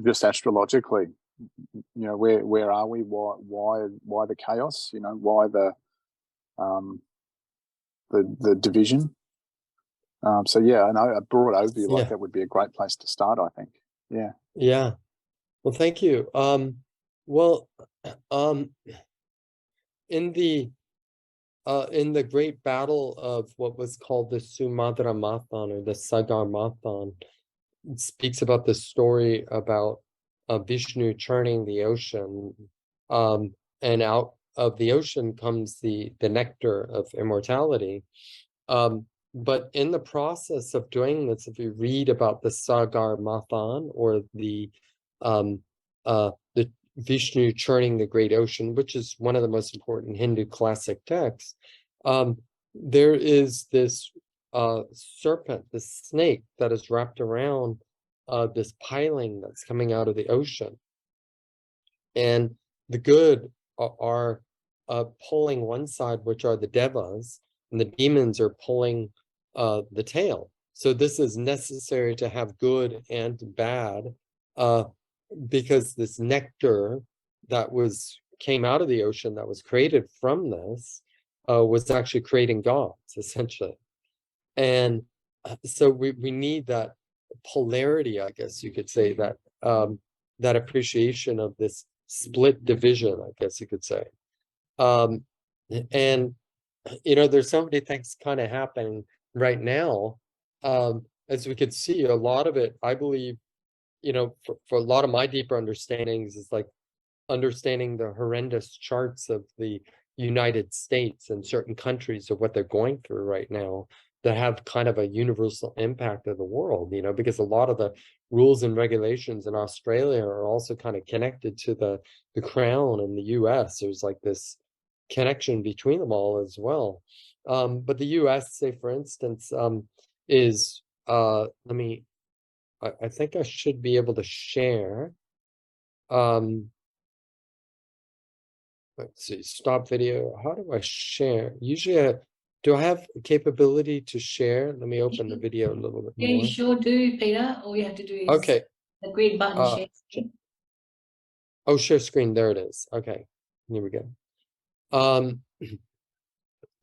just astrologically, where are we? Why the chaos? Why the division? So yeah, I know a broad overview like that would be a great place to start, I think. Yeah. Yeah. Well, thank you. Well, in the great battle of what was called the Sumatra Mathan or the Sagar Mathan, it speaks about the story about Vishnu churning the ocean, and out of the ocean comes the nectar of immortality. But in the process of doing this, if you read about the Sagar Mathan or the Vishnu churning the great ocean, which is one of the most important Hindu classic texts, there is this serpent, this snake that is wrapped around this piling that's coming out of the ocean. And the good are pulling one side, which are the devas, and the demons are pulling the tail. So this is necessary to have good and bad, because this nectar that came out of the ocean that was created from this was actually creating gods, essentially. And so we need that polarity, I guess you could say, that that appreciation of this split division, I guess you could say. And there's so many things kind of happening right now. As we could see, a lot of it, I believe, for a lot of my deeper understandings is like understanding the horrendous charts of the United States and certain countries of what they're going through right now that have kind of a universal impact of the world, because a lot of the rules and regulations in Australia are also kind of connected to the crown in the US. There's like this connection between them all as well. But the US, say for instance, is I think I should be able to share. Let's see, stop video. How do I share? Usually, do I have capability to share? Let me open the video a little bit more. Yeah, you sure do, Peter. All you have to do is the green button share screen. Oh, share screen. There it is. Okay, here we go.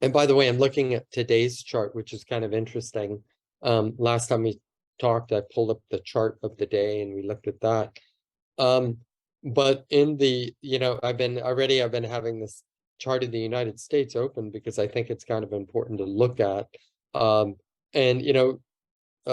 And by the way, I'm looking at today's chart, which is kind of interesting. Last time we talked, I pulled up the chart of the day and we looked at that. But in the, I've been having this chart of the United States open because I think it's kind of important to look at. And,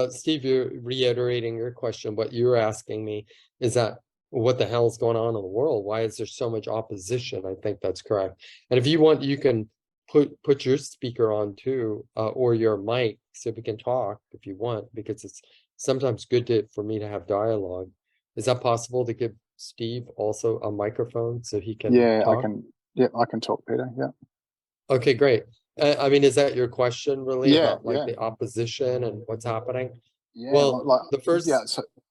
Steve, you're reiterating your question. What you're asking me is that what the hell is going on in the world? Why is there so much opposition? I think that's correct. And if you want, you can put your speaker on too, or your mic, so we can talk if you want, because it's sometimes good for me to have dialogue. Is that possible to give Steve also a microphone so he can talk? I can talk, Peter. Yeah. Okay, great. Is that your question really about the opposition and what's happening? Yeah. Well, the first. Yeah.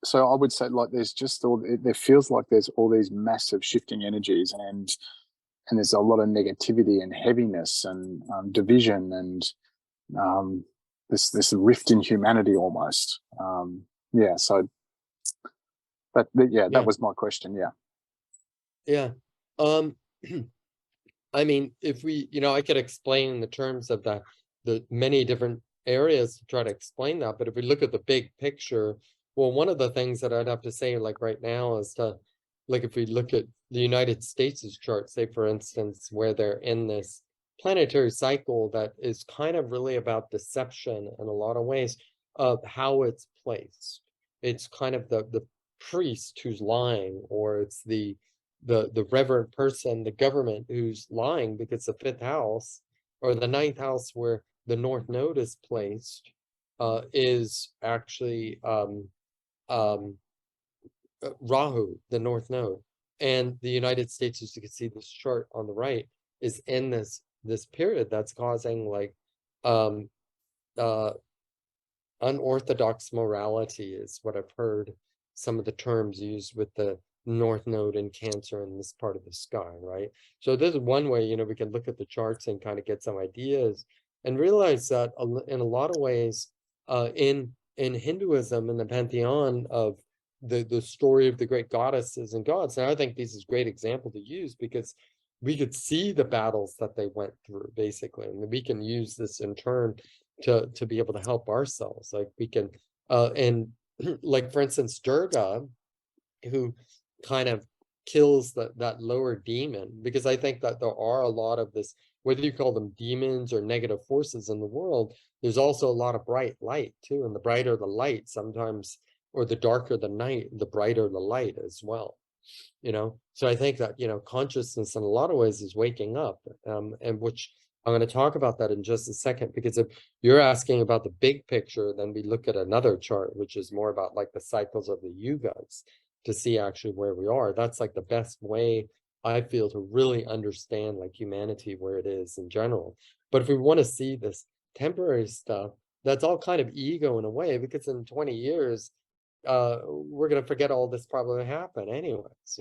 So I would say there's just there feels like there's all these massive shifting energies and there's a lot of negativity and heaviness and division and this rift in humanity almost. So. That was my question. Yeah. Yeah. If we, I could explain in the terms of the many different areas to try to explain that. But if we look at the big picture, well, one of the things that I'd have to say, like right now, is if we look at the United States' chart, say for instance, where they're in this planetary cycle that is kind of really about deception in a lot of ways of how it's placed. It's kind of the priest who's lying, or it's the reverend person, the government who's lying, because the fifth house or the ninth house where the North Node is placed is actually Rahu, the North Node. And the United States, as you can see this chart on the right, is in this period that's causing unorthodox morality is what I've heard some of the terms used with the North Node in Cancer in this part of the sky, right? So this is one way, we can look at the charts and kind of get some ideas and realize that in a lot of ways, in Hinduism, in the pantheon of the story of the great goddesses and gods. And I think this is a great example to use because we could see the battles that they went through, basically, and we can use this in turn to be able to help ourselves. Like we can, and like for instance, Durga, who kind of kills that lower demon, because I think that there are a lot of this, whether you call them demons or negative forces in the world, there's also a lot of bright light too. And the brighter the light sometimes, or the darker the night, the brighter the light as well. So I think that, consciousness in a lot of ways is waking up, and which I'm going to talk about that in just a second, because if you're asking about the big picture, then we look at another chart, which is more about like the cycles of the yugas to see actually where we are. That's like the best way I feel to really understand like humanity, where it is in general. But if we want to see this temporary stuff, that's all kind of ego in a way, because in 20 years, we're going to forget all this probably happened anyways,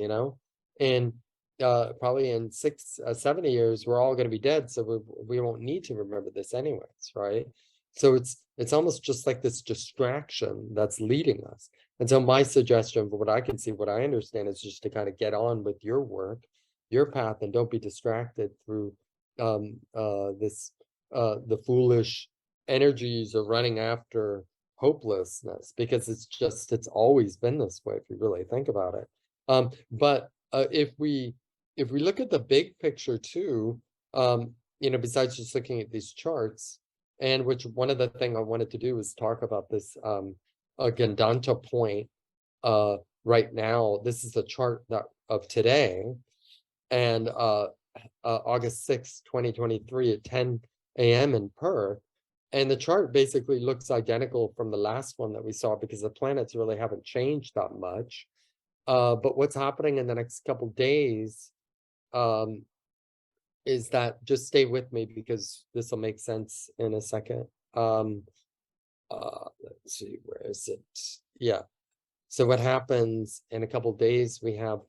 and probably in 70 years, we're all going to be dead. So we won't need to remember this anyways, right? So it's almost just like this distraction that's leading us. And so my suggestion, for what I can see, what I understand, is just to kind of get on with your work, your path, and don't be distracted through the foolish energies of running after hopelessness, because it's always been this way if you really think about it. But if we look at the big picture too, besides just looking at these charts, and which one of the thing I wanted to do is talk about this Gandanta point right now. This is the chart of today, and August 6th, 2023 at 10 a.m. in Perth. And the chart basically looks identical from the last one that we saw, because the planets really haven't changed that much. But what's happening in the next couple days is that, just stay with me because this will make sense in a second. Let's see, where is it? Yeah. So what happens in a couple days, we have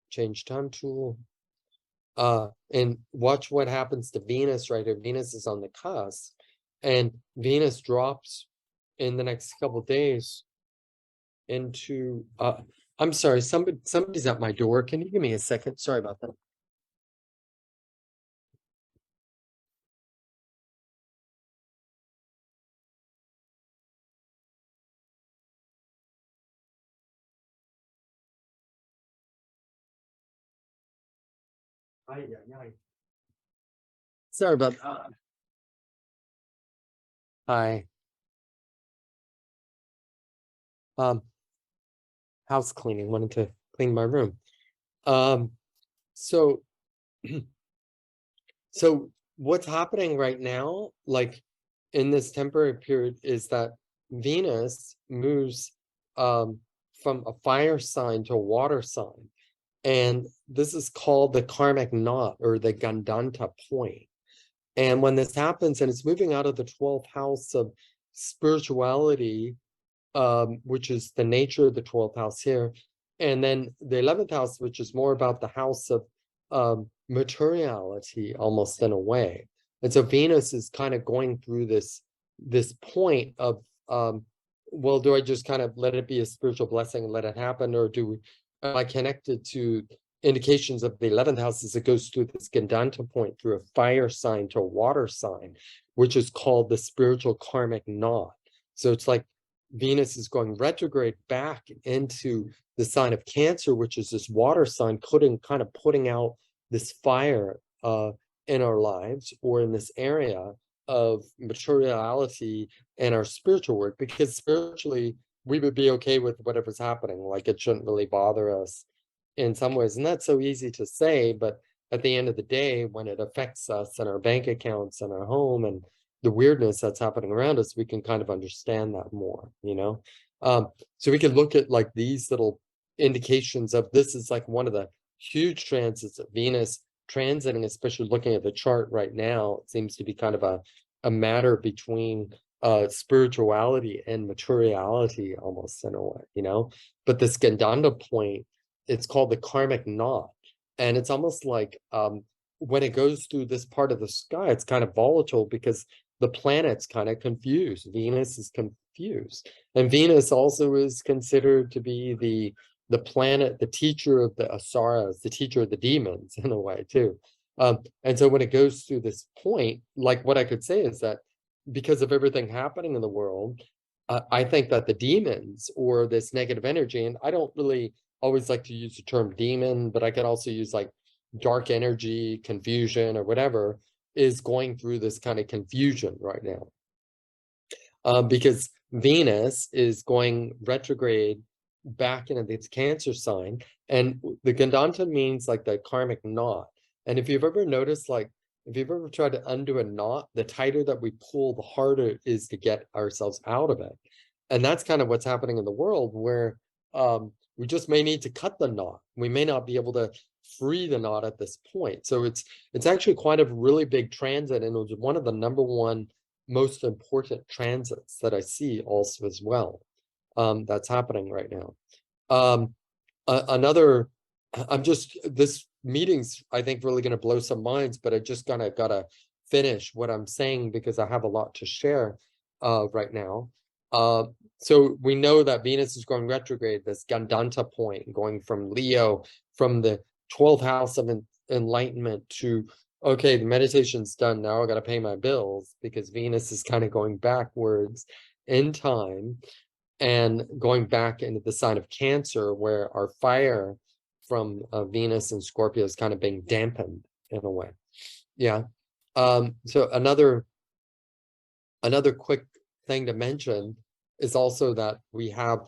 change time tool. And watch what happens to Venus right here. Venus is on the cusp, and Venus drops in the next couple of days into I'm sorry, somebody's at my door. Can you give me a second? Sorry about that. Sorry about that. Hi. House cleaning, wanted to clean my room. So so what's happening right now, like in this temporary period, is that Venus moves from a fire sign to a water sign. And this is called the karmic knot, or the Gandanta point. And when this happens, and it's moving out of the 12th house of spirituality, which is the nature of the 12th house here, and then the 11th house, which is more about the house of materiality, almost in a way. And so Venus is kind of going through this point of, well, do I just kind of let it be a spiritual blessing and let it happen, or am I connected to indications of the 11th house as it goes through this Gandanta point through a fire sign to a water sign, which is called the spiritual karmic knot. So it's like Venus is going retrograde back into the sign of Cancer, which is this water sign, kind of putting out this fire in our lives, or in this area of materiality and our spiritual work, because spiritually we would be okay with whatever's happening. Like, it shouldn't really bother us in some ways. And that's so easy to say, but at the end of the day, when it affects us and our bank accounts and our home and the weirdness that's happening around us, we can kind of understand that more, so we can look at like these little indications of, this is like one of the huge transits of Venus transiting, especially looking at the chart right now. It seems to be kind of a matter between spirituality and materiality, almost, in a way, but this Gandanta point, it's called the karmic knot. And it's almost like when it goes through this part of the sky, it's kind of volatile, because the planet's kind of confused. Venus is confused. And Venus also is considered to be the planet, the teacher of the asaras, the teacher of the demons in a way too. And so when it goes through this point, like what I could say is that because of everything happening in the world, I think that the demons or this negative energy, and I don't really always like to use the term demon, but I could also use like dark energy, confusion, or whatever, is going through this kind of confusion right now. Because Venus is going retrograde back into its Cancer sign, and the Gandanta means like the karmic knot. And if you've ever noticed, like, if you've ever tried to undo a knot, the tighter that we pull, the harder it is to get ourselves out of it. And that's kind of what's happening in the world, where we just may need to cut the knot. We may not be able to free the knot at this point. So it's actually quite a really big transit, and it was one of the #1 most important transits that I see also as well. That's happening right now. This meeting's, I think, really going to blow some minds, but I just gotta finish what I'm saying because I have a lot to share right now. So we know that Venus is going retrograde, this Gandanta point, going from Leo, from the 12th house of enlightenment to, okay, the meditation's done, now I got to pay my bills, because Venus is kind of going backwards in time and going back into the sign of Cancer, where our fire from Venus and Scorpio is kind of being dampened in a way. Yeah. So another quick thing to mention is also that we have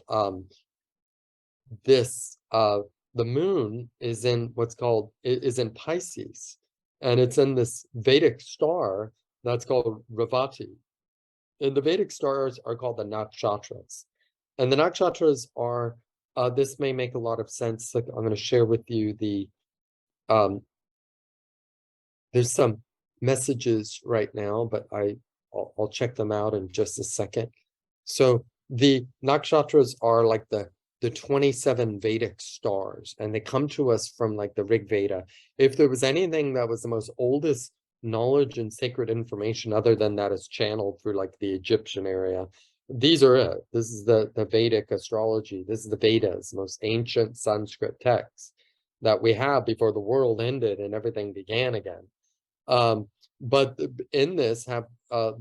the moon is in what's called, is in Pisces, and it's in this Vedic star that's called Revati. And the Vedic stars are called the nakshatras. And the nakshatras are, this may make a lot of sense. Like, I'm going to share with you there's some messages right now, but I'll check them out in just a second. So the nakshatras are like the 27 Vedic stars, and they come to us from like the Rig Veda. If there was anything that was the most oldest knowledge and sacred information, other than that is channeled through like the Egyptian area, these are it. This is the Vedic astrology. This is the Vedas, most ancient Sanskrit text that we have before the world ended and everything began again. But in this have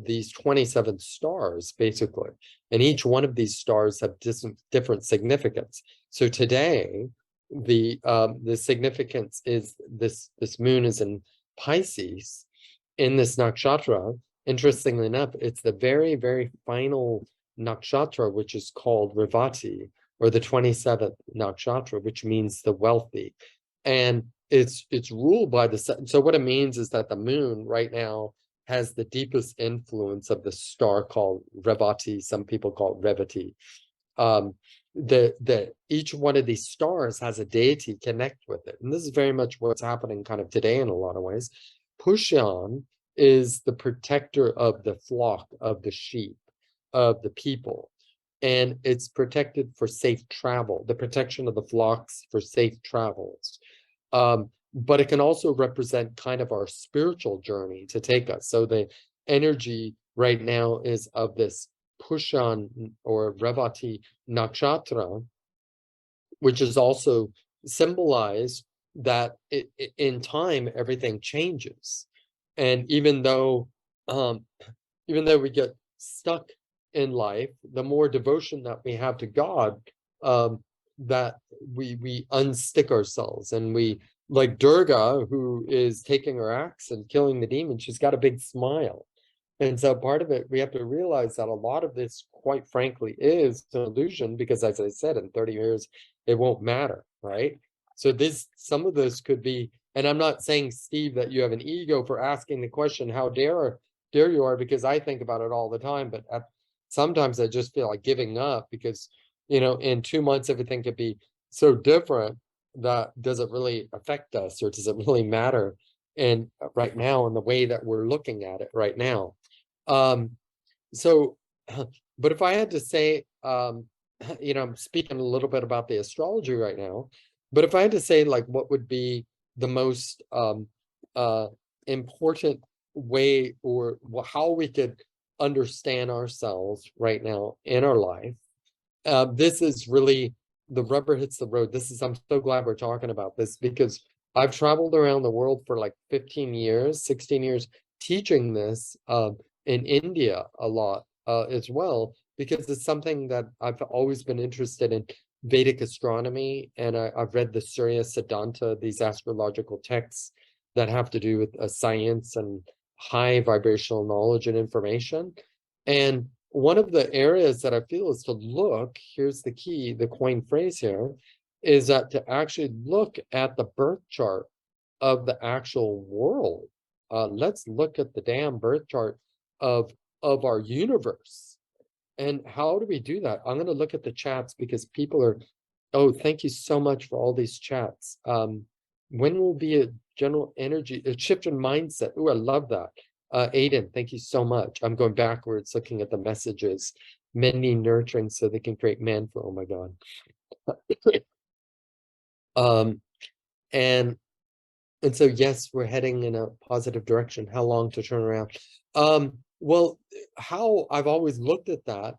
these 27 stars, basically, and each one of these stars have different significance. So today, the significance is this moon is in Pisces in this nakshatra. Interestingly enough, it's the very, very final nakshatra, which is called Revati, or the 27th nakshatra, which means the wealthy. And it's ruled by the sun. So what it means is that the moon right now has the deepest influence of the star called Revati. Some people call it Revati. Each one of these stars has a deity connect with it. And this is very much what's happening kind of today in a lot of ways. Pushyan is the protector of the flock, of the sheep, of the people. And it's protected for safe travel, the protection of the flocks for safe travels. But it can also represent kind of our spiritual journey to take us. So the energy right now is of this Pushyan or Revati nakshatra, which is also symbolized that in time everything changes. And even though we get stuck in life, the more devotion that we have to God, that we unstick ourselves, and we, like Durga, who is taking her axe and killing the demon, she's got a big smile. And so part of it, we have to realize that a lot of this, quite frankly, is an illusion, because as I said, in 30 years, it won't matter, right? So some of this could be, and I'm not saying, Steve, that you have an ego for asking the question, how dare you are, because I think about it all the time, but sometimes I just feel like giving up, because, in 2 months, everything could be so different that does it really affect us, or does it really matter? And right now, in the way that we're looking at it right now. So, but if I had to say, I'm speaking a little bit about the astrology right now, but if I had to say, like, what would be the most important way, or how we could understand ourselves right now in our life. This is really the rubber hits the road. I'm so glad we're talking about this, because I've traveled around the world for like 15 years, 16 years, teaching this in India a lot as well, because it's something that I've always been interested in, Vedic astronomy, and I've read the Surya Siddhanta, these astrological texts that have to do with science and high vibrational knowledge and information. And one of the areas that I feel is to look, here's the key, the coin phrase here, is that to actually look at the birth chart of the actual world. Let's look at the damn birth chart of our universe. And how do we do that? I'm going to look at the chats, because people are, oh, thank you so much for all these chats. When will be a general energy, a shift in mindset? Oh, I love that. Aiden, thank you so much. I'm going backwards, looking at the messages. Men need nurturing so they can create man for, oh my God. And so, yes, we're heading in a positive direction. How long to turn around? Well, how I've always looked at that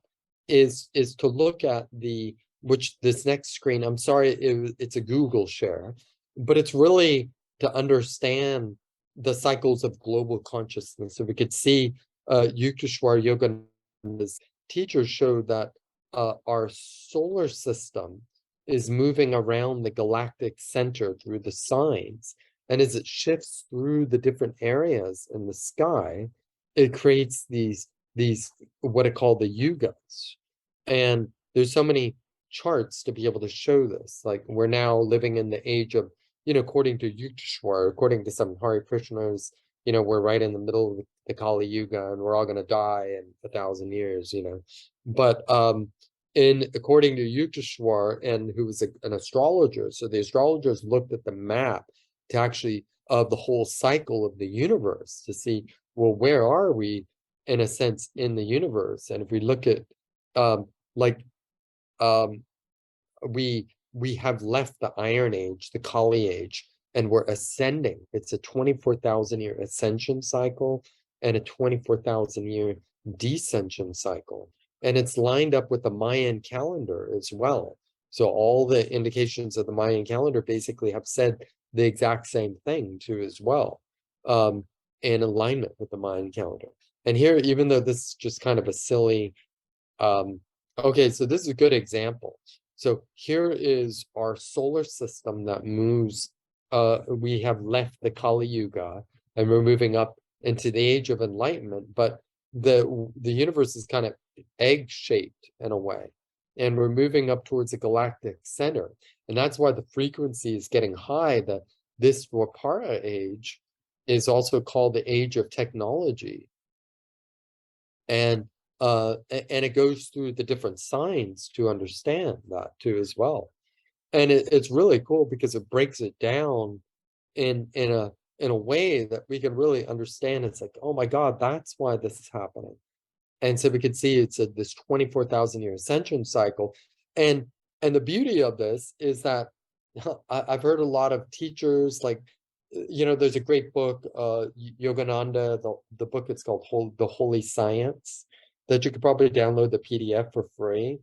is to look at this next screen. I'm sorry, it's a Google share, but it's really to understand the cycles of global consciousness. So we could see Yukteswar Yogananda's teachers showed that our solar system is moving around the galactic center through the signs. And as it shifts through the different areas in the sky, it creates these what I call the yugas. And there's so many charts to be able to show this. Like, we're now living in the age of, according to Yukteswar, according to some Hare Krishnas, we're right in the middle of the Kali Yuga, and we're all going to die in 1,000 years, But according to Yukteswar, and who was an astrologer, so the astrologers looked at the map to actually of the whole cycle of the universe to see, well, where are we in a sense in the universe? And if we look at we have left the Iron Age, the Kali Age, and we're ascending. It's a 24,000 year ascension cycle and a 24,000 year descension cycle. And it's lined up with the Mayan calendar as well. So all the indications of the Mayan calendar basically have said the exact same thing too as well, in alignment with the Mayan calendar. And here, even though this is just kind of a silly, okay, so this is a good example. So here is our solar system that moves, we have left the Kali Yuga and we're moving up into the age of enlightenment, but the universe is kind of egg-shaped in a way. And we're moving up towards the galactic center. And that's why the frequency is getting high, that this Dwapara age is also called the age of technology. And it goes through the different signs to understand that too as well. And it's really cool because it breaks it down in a way that we can really understand. It's like, oh my God, that's why this is happening. And so we can see it's this 24,000 year ascension cycle. And the beauty of this is that I've heard a lot of teachers, like, there's a great book, Yogananda, the book, it's called The Holy Science, that you could probably download the PDF for free.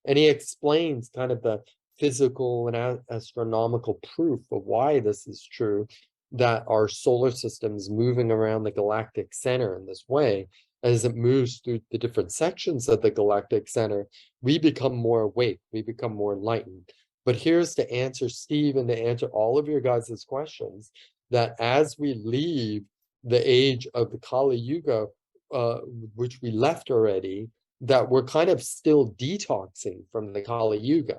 And he explains kind of the physical and astronomical proof of why this is true, that our solar system is moving around the galactic center in this way. As it moves through the different sections of the galactic center, we become more awake, we become more enlightened. But here's to answer Steve and to answer all of your guys' questions, that as we leave the age of the Kali Yuga, which we left already, that we're kind of still detoxing from the Kali Yuga.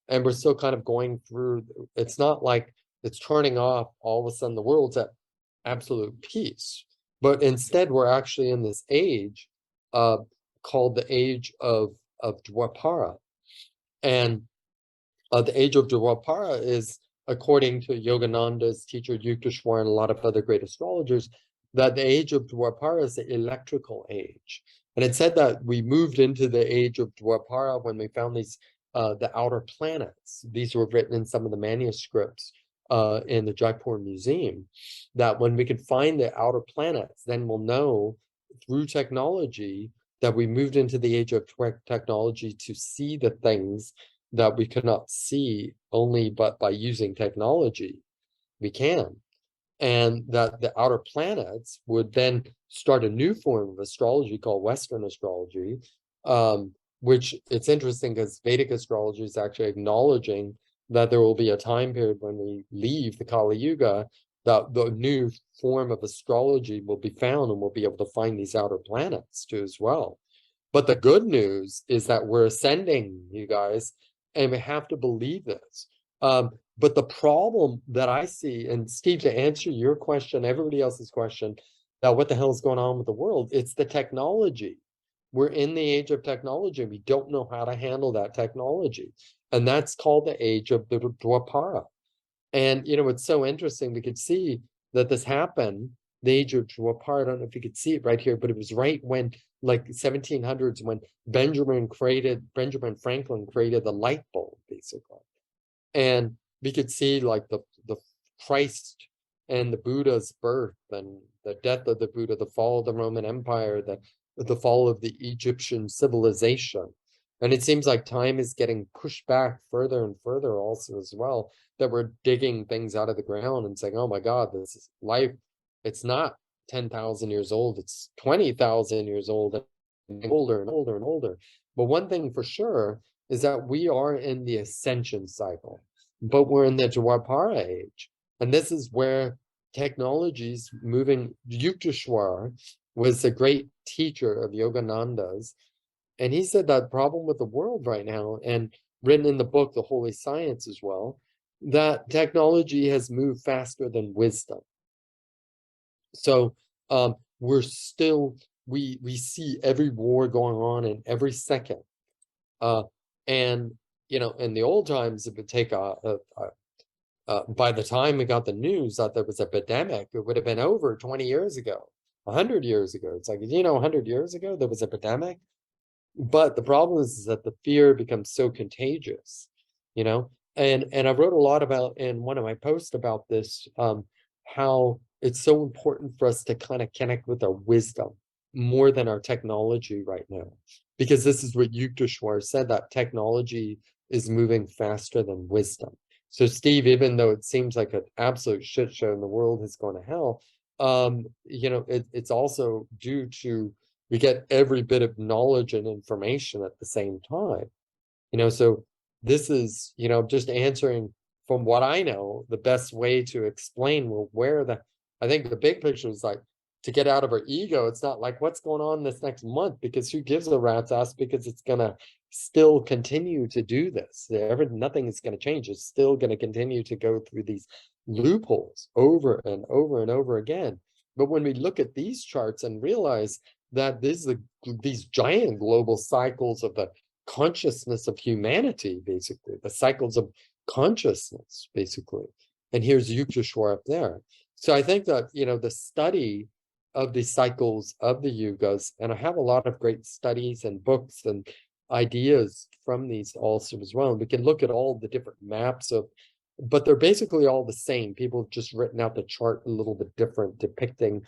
And we're still kind of going through, it's not like it's turning off, all of a sudden the world's at absolute peace. But instead, we're actually in this age called the age of Dwapara. And the age of Dwapara is, according to Yogananda's teacher Yukteswar and a lot of other great astrologers, that the age of Dwapara is the electrical age. And it said that we moved into the age of Dwapara when we found these, the outer planets. These were written in some of the manuscripts in the Jaipur Museum, that when we can find the outer planets, then we'll know through technology that we moved into the age of technology to see the things that we could not see only but by using technology. We can. And that the outer planets would then start a new form of astrology called Western astrology, which it's interesting because Vedic astrology is actually acknowledging that there will be a time period when we leave the Kali Yuga, that the new form of astrology will be found and we'll be able to find these outer planets too as well. But the good news is that we're ascending, you guys, and we have to believe this. But the problem that I see, and Steve, to answer your question, everybody else's question, that what the hell is going on with the world, it's the technology. We're in the age of technology. We don't know how to handle that technology. And that's called the age of the Dwapara. And, you know, it's so interesting. We could see that this happened, the age of Dwapara. I don't know if you could see it right here, but it was right when, like 1700s, when Benjamin Franklin created the light bulb, basically. And we could see like the Christ and the Buddha's birth and the death of the Buddha, the fall of the Roman Empire, the fall of the Egyptian civilization. And it seems like time is getting pushed back further and further also as well, that we're digging things out of the ground and saying, oh my God, this is life. It's not 10,000 years old, it's 20,000 years old and older and older and older. But one thing for sure is that we are in the ascension cycle, but we're in the Dwapara age. And this is where technology's moving. Yukteswar was a great teacher of Yogananda's. And he said that problem with the world right now, and written in the book, The Holy Science as well, that technology has moved faster than wisdom. So we're still, we see every war going on in every second. And, you know, in the old times, it would take by the time we got the news that there was an epidemic, it would have been over 20 years ago, 100 years ago. It's like, you know, 100 years ago, there was an epidemic. But the problem is that the fear becomes so contagious, you know, and I wrote a lot about in one of my posts about this, how it's so important for us to kind of connect with our wisdom more than our technology right now, because this is what Yukteswar said, that technology is moving faster than wisdom. So Steve, even though it seems like an absolute shit show and the world has gone to hell, you know, it's also due to we get every bit of knowledge and information at the same time, you know. So this is, you know, just answering from what I know, the best way to explain where I think the big picture is like to get out of our ego. It's not like what's going on this next month, because who gives a rat's ass, because it's going to still continue to do this. Nothing is going to change. It's still going to continue to go through these loopholes over and over and over again. But when we look at these charts and realize that these giant global cycles of the consciousness of humanity, basically, the cycles of consciousness, basically. And here's Yukteswar up there. So I think that, you know, the study of the cycles of the yugas, and I have a lot of great studies and books and ideas from these also as well. And we can look at all the different maps of, but they're basically all the same. People have just written out the chart a little bit different, depicting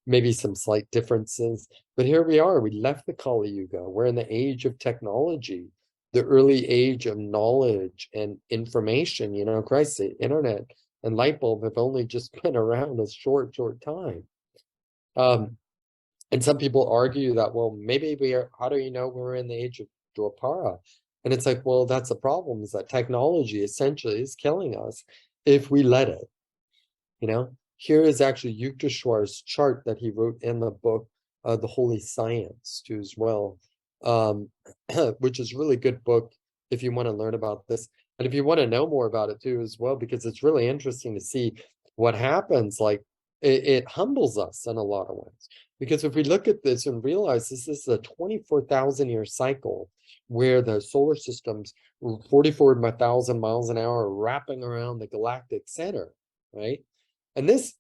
maybe some slight differences. But here we are, we left the Kali Yuga. We're in the age of technology, the early age of knowledge and information. You know, Christ, the internet and light bulb have only just been around a short time. And some people argue that, well, maybe we are, how do you know we're in the age of Dwapara? And it's like, well, that's the problem, is that technology essentially is killing us if we let it, you know. Here is actually Yukteswar's chart that he wrote in the book, The Holy Science, too, as well, which is a really good book if you want to learn about this. And if you want to know more about it, too, as well, because it's really interesting to see what happens. Like, it humbles us in a lot of ways. Because if we look at this and realize this is a 24,000-year cycle where the solar system's 44,000 miles an hour wrapping around the galactic center, right? And this,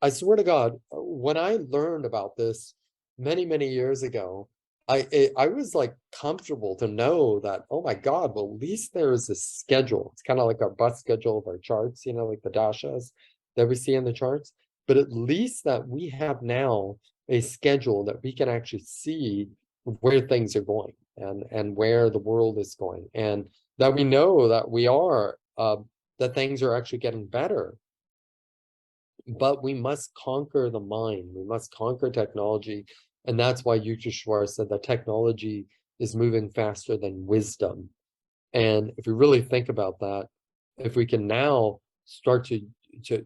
I swear to God, when I learned about this many years ago, I was like comfortable to know that, oh my God, well, at least there is a schedule. It's kind of like our bus schedule of our charts, you know, like the dashas that we see in the charts. But at least that we have now a schedule that we can actually see where things are going and where the world is going, and that we know that we are that things are actually getting better. But we must conquer the mind. We must conquer technology. And that's why Yukteswar said that technology is moving faster than wisdom. And if we really think about that, if we can now start to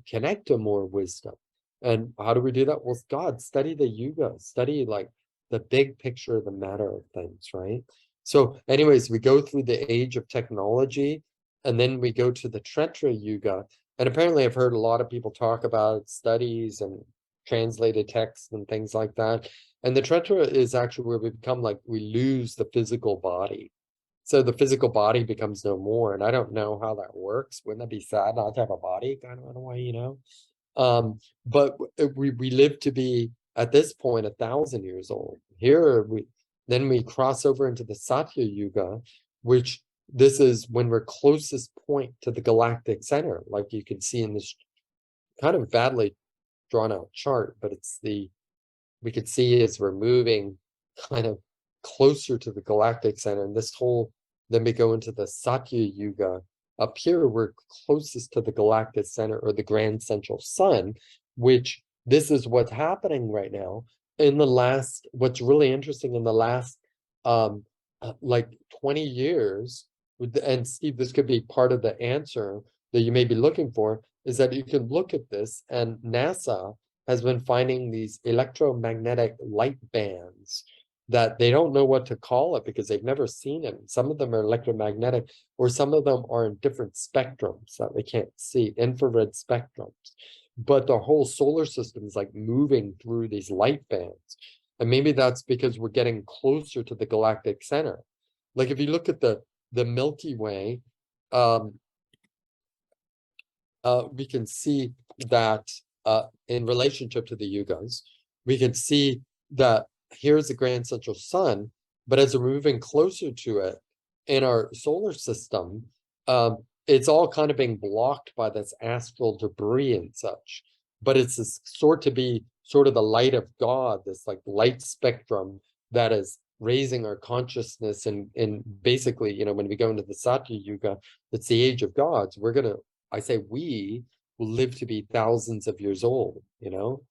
connect to more wisdom, and how do we do that? Well, God, study the yuga, study like the big picture, the matter of things, right? So anyways, we go through the age of technology, and then we go to the Tretra Yuga. And apparently I've heard a lot of people talk about studies and translated texts and things like that. And the Tretra is actually where we become like, we lose the physical body. So the physical body becomes no more. And I don't know how that works. Wouldn't that be sad not to have a body kind of in a way, you know? But we live to be, at this point, 1,000 years old. Here, then we cross over into the Satya Yuga, which this is when we're closest point to the galactic center, like you can see in this kind of badly drawn out chart, but it's we could see as we're moving kind of closer to the galactic center, and this whole, then we go into the Satya Yuga. Up here, we're closest to the galactic center, or the grand central sun, which this is what's happening right now. In the last, what's really interesting in the last like 20 years, and Steve, this could be part of the answer that you may be looking for, is that you can look at this, and NASA has been finding these electromagnetic light bands that they don't know what to call it because they've never seen it. Some of them are electromagnetic, or some of them are in different spectrums that we can't see, infrared spectrums. But the whole solar system is like moving through these light bands. And maybe that's because we're getting closer to the galactic center. Like if you look at the Milky Way, we can see that in relationship to the yugas, we can see that here's the grand central sun, but as we're moving closer to it in our solar system, it's all kind of being blocked by this astral debris and such. But it's this sort of the light of God, this like light spectrum that is raising our consciousness, and basically, you know, when we go into the Satya Yuga, it's the age of gods. We're gonna, I say we will live to be thousands of years old, you know?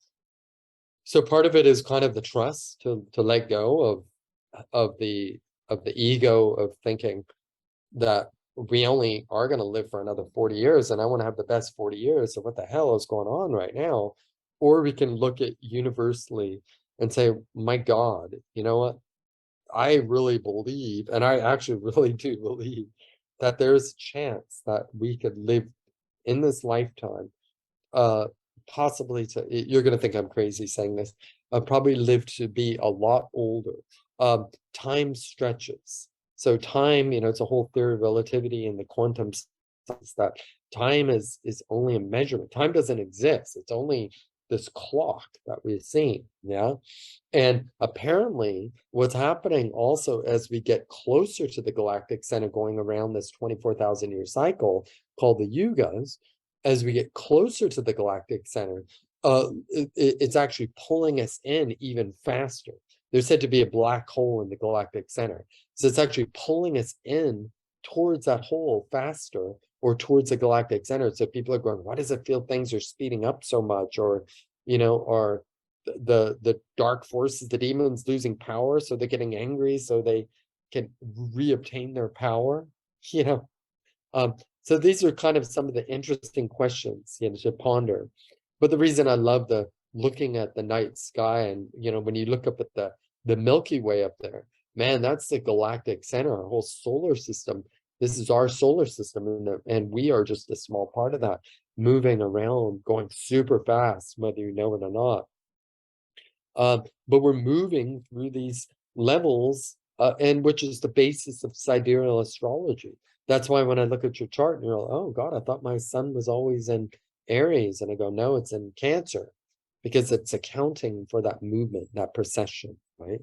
So part of it is kind of the trust to let go of the ego of thinking that we only are going to live for another 40 years, and I want to have the best 40 years. So what the hell is going on right now? Or we can look at universally and say, my God, you know what? I really believe, and I actually really do believe, that there's a chance that we could live in this lifetime, possibly to, you're going to think I'm crazy saying this, probably live to be a lot older. Time stretches. So time, you know, it's a whole theory of relativity in the quantum sense that time is only a measurement. Time doesn't exist. It's only this clock that we've seen, yeah? And apparently what's happening also as we get closer to the galactic center, going around this 24,000 year cycle called the yugas, as we get closer to the galactic center, it's actually pulling us in even faster. There's said to be a black hole in the galactic center. So it's actually pulling us in towards that hole faster, or towards the galactic center. So people are going, why does it feel things are speeding up so much? Or, you know, or the dark forces, the demons losing power, so they're getting angry so they can reobtain their power, you know. So these are kind of some of the interesting questions, you know, to ponder. But the reason I love the looking at the night sky, and, you know, when you look up at the Milky Way up there, man, that's the galactic center, our whole solar system. This is our solar system, and we are just a small part of that, moving around, going super fast, whether you know it or not. But we're moving through these levels, and which is the basis of sidereal astrology. That's why when I look at your chart and you're like, oh God, I thought my sun was always in Aries. And I go, no, it's in Cancer, because it's accounting for that movement, that precession, right?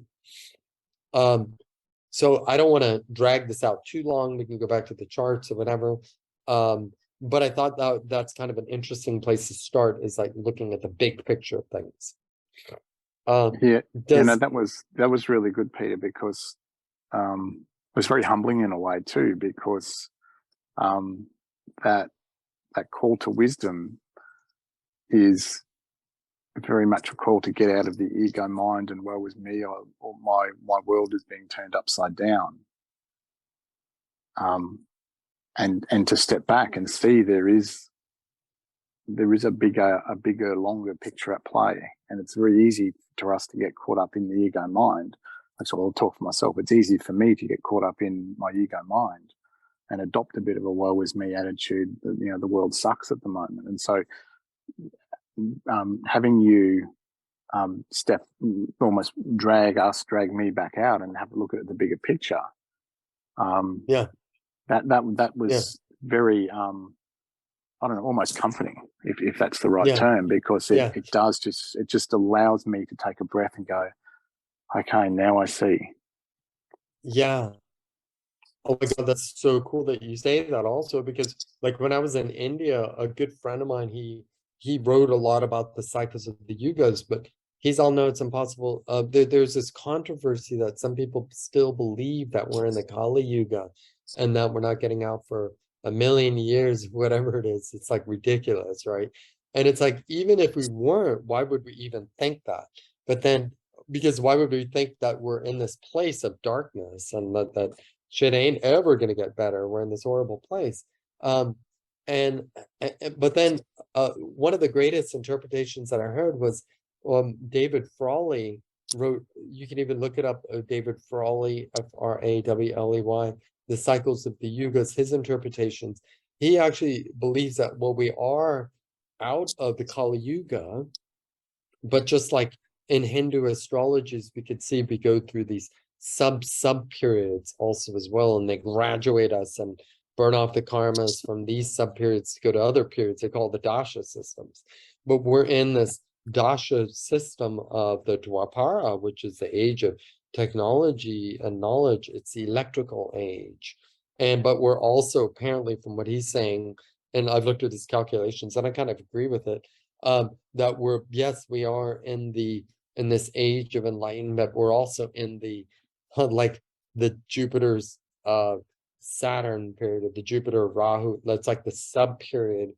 So I don't want to drag this out too long. We can go back to the charts or whatever. But I thought that's kind of an interesting place to start, is like looking at the big picture of things. Yeah, Does that was really good, Peter, because it was very humbling in a way too, because that call to wisdom is very much a call to get out of the ego mind and woe is me, or my world is being turned upside down. And to step back and see there is a bigger, longer picture at play, and it's very easy for us to get caught up in the ego mind. So I'll talk for myself. It's easy for me to get caught up in my ego mind and adopt a bit of a woe is me attitude. The world sucks at the moment, and so having you almost drag me back out and have a look at the bigger picture. That was very I don't know, almost comforting, if that's the right term, because it just allows me to take a breath and go, okay, now I see. Yeah. Oh my God, that's so cool that you say that also, because like when I was in India, a good friend of mine, he wrote a lot about the cycles of the yugas, but he's all, no, it's impossible. There's this controversy that some people still believe that we're in the Kali Yuga and that we're not getting out for a million years, whatever it is. It's like ridiculous, right? And it's like, even if we weren't, why would we even think that? But then, because why would we think that we're in this place of darkness and that shit ain't ever gonna get better? We're in this horrible place. But then one of the greatest interpretations that I heard was David Frawley wrote, you can even look it up, David Frawley, Frawley, The Cycles of the Yugas, his interpretations. He actually believes that, well, we are out of the Kali Yuga, but just like in Hindu astrologies, we could see we go through these sub periods also as well, and they graduate us and burn off the karmas from these sub periods to go to other periods. They call the dasha systems, but we're in this dasha system of the Dwapara, which is the age of technology and knowledge. It's the electrical age, but we're also, apparently from what he's saying, and I've looked at his calculations and I kind of agree with it, that we're, yes, we are in this age of enlightenment. We're also in the like the Jupiter's Saturn period, of the Jupiter Rahu. That's like the sub period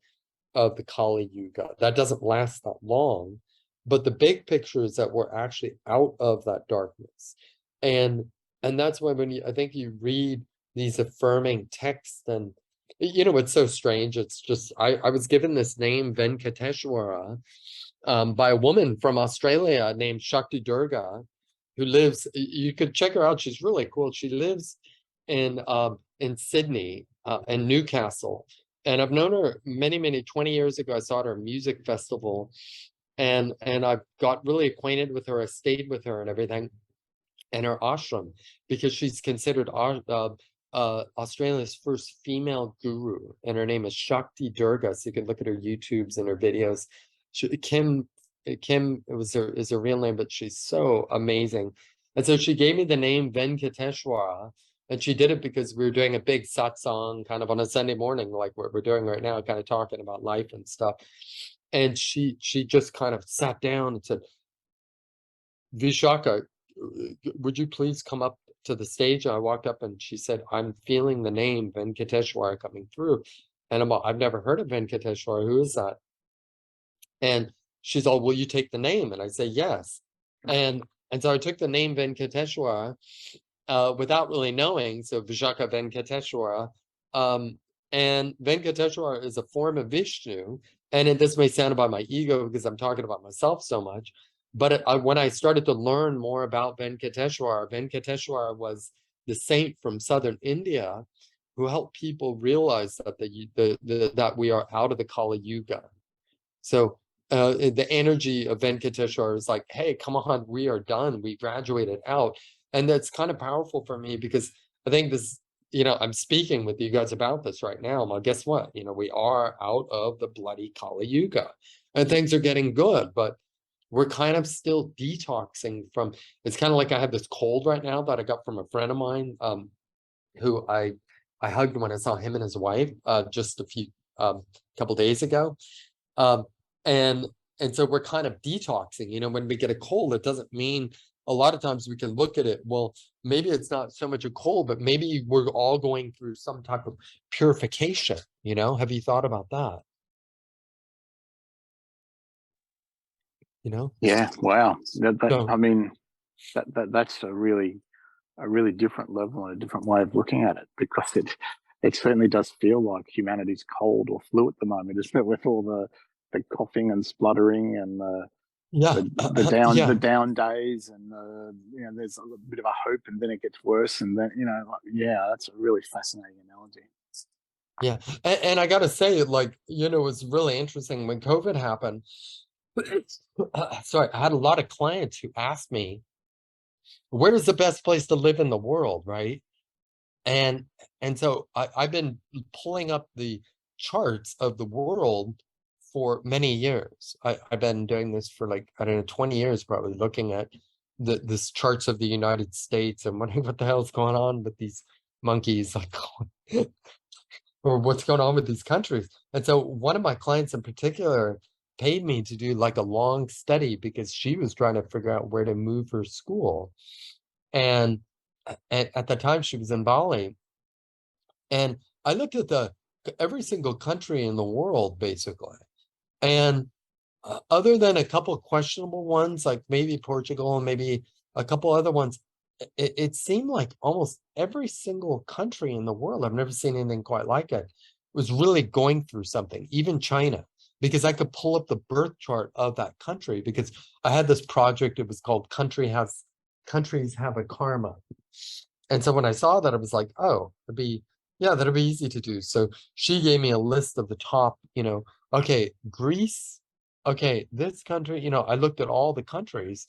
of the Kali Yuga. That doesn't last that long, but the big picture is that we're actually out of that darkness. And that's why when I think you read these affirming texts, and it's so strange. It's just, I was given this name Venkateshwara by a woman from Australia named Shakti Durga, who lives, you could check her out. She's really cool. She lives in Sydney and Newcastle. And I've known her many, 20 years ago. I saw her at a music festival, and I got really acquainted with her. I stayed with her and everything, and her ashram, because she's considered Australia's first female guru, and her name is Shakti Durga. So you can look at her YouTubes and her videos. Kim is her real name, but she's so amazing. And so she gave me the name Venkateshwara, and she did it because we were doing a big satsang kind of on a Sunday morning, like what we're doing right now, kind of talking about life and stuff. And she just kind of sat down and said, Vishaka, would you please come up to the stage? And I walked up and she said, I'm feeling the name Venkateshwara coming through. And I'm all, I've never heard of Venkateshwara. Who is that? And she's all, will you take the name? And I say, yes. And so I took the name Venkateshwara without really knowing. So Vishaka Venkateshwara. And Venkateshwara is a form of Vishnu. And this may sound about my ego because I'm talking about myself so much. But when I started to learn more about Venkateshwara, Venkateshwara was the saint from southern India who helped people realize that that we are out of the Kali Yuga. So the energy of Venkateshwara is like, hey, come on, we are done. We graduated out. And that's kind of powerful for me because I think this, I'm speaking with you guys about this right now. Well, guess what? We are out of the bloody Kali Yuga and things are getting good, but we're kind of still detoxing from, it's kind of like I have this cold right now that I got from a friend of mine who I hugged when I saw him and his wife just a few couple days ago. And and so we're kind of detoxing. You know, when we get a cold, it doesn't mean, a lot of times we can look at it, well, maybe it's not so much a cold, but maybe we're all going through some type of purification. You know, have you thought about that? You know? Yeah, wow. So, I mean, that's a really different level and a different way of looking at it, because it certainly does feel like humanity's cold or flu at the moment, isn't it? With all the coughing and spluttering and yeah, the yeah. down days, and you know, there's a bit of a hope, and then it gets worse, and then, you know, like, yeah, that's a really fascinating analogy. Yeah, and I gotta say, like, you know, it's really interesting when COVID happened. Sorry, I had a lot of clients who asked me, "Where's the best place to live in the world?" Right? And so I've been pulling up the charts of the world for many years. I've been doing this for, like, I don't know, 20 years probably, looking at this charts of the United States and wondering what the hell's going on with these monkeys, like, or what's going on with these countries. And so one of my clients in particular paid me to do like a long study because she was trying to figure out where to move her school. And at the time she was in Bali. And I looked at every single country in the world, basically. And other than a couple of questionable ones, like maybe Portugal and maybe a couple other ones, it seemed like almost every single country in the world, I've never seen anything quite like it, was really going through something, even China, because I could pull up the birth chart of that country, because I had this project, it was called Countries Have a Karma. And so when I saw that, I was like, oh, that'd be easy to do. So she gave me a list of the top, you know, okay, Greece, okay, this country, you know, I looked at all the countries,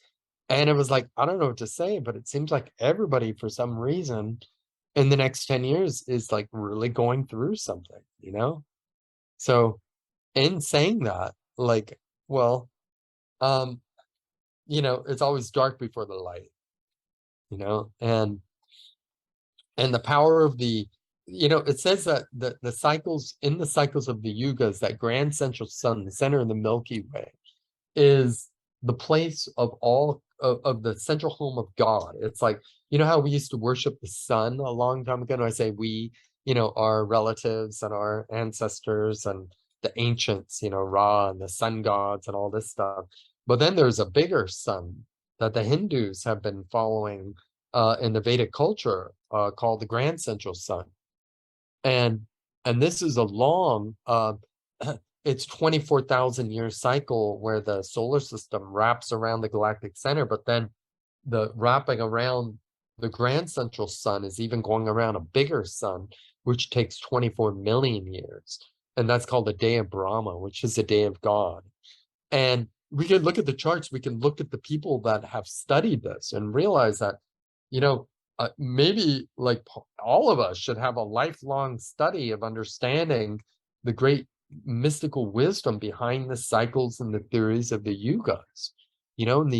and it was like, I don't know what to say, but it seems like everybody, for some reason, in the next 10 years is like really going through something, you know? So in saying that, like, well, um, you know, it's always dark before the light, you know, and the power of the, you know, it says that the cycles, in the cycles of the yugas, that grand central sun, the center of the Milky Way, is the place of all of the central home of God. It's like, you know how we used to worship the sun a long time ago? And I say we, you know, our relatives and our ancestors and the ancients, you know, Ra and the sun gods and all this stuff. But then there's a bigger sun that the Hindus have been following in the Vedic culture, called the grand central sun. And this is a long it's 24,000 year cycle where the solar system wraps around the galactic center, but then the wrapping around the grand central sun is even going around a bigger sun, which takes 24 million years. And that's called the day of Brahma, which is the day of God. And we can look at the charts, we can look at the people that have studied this and realize that, you know, maybe like all of us should have a lifelong study of understanding the great mystical wisdom behind the cycles and the theories of the yugas, you know, and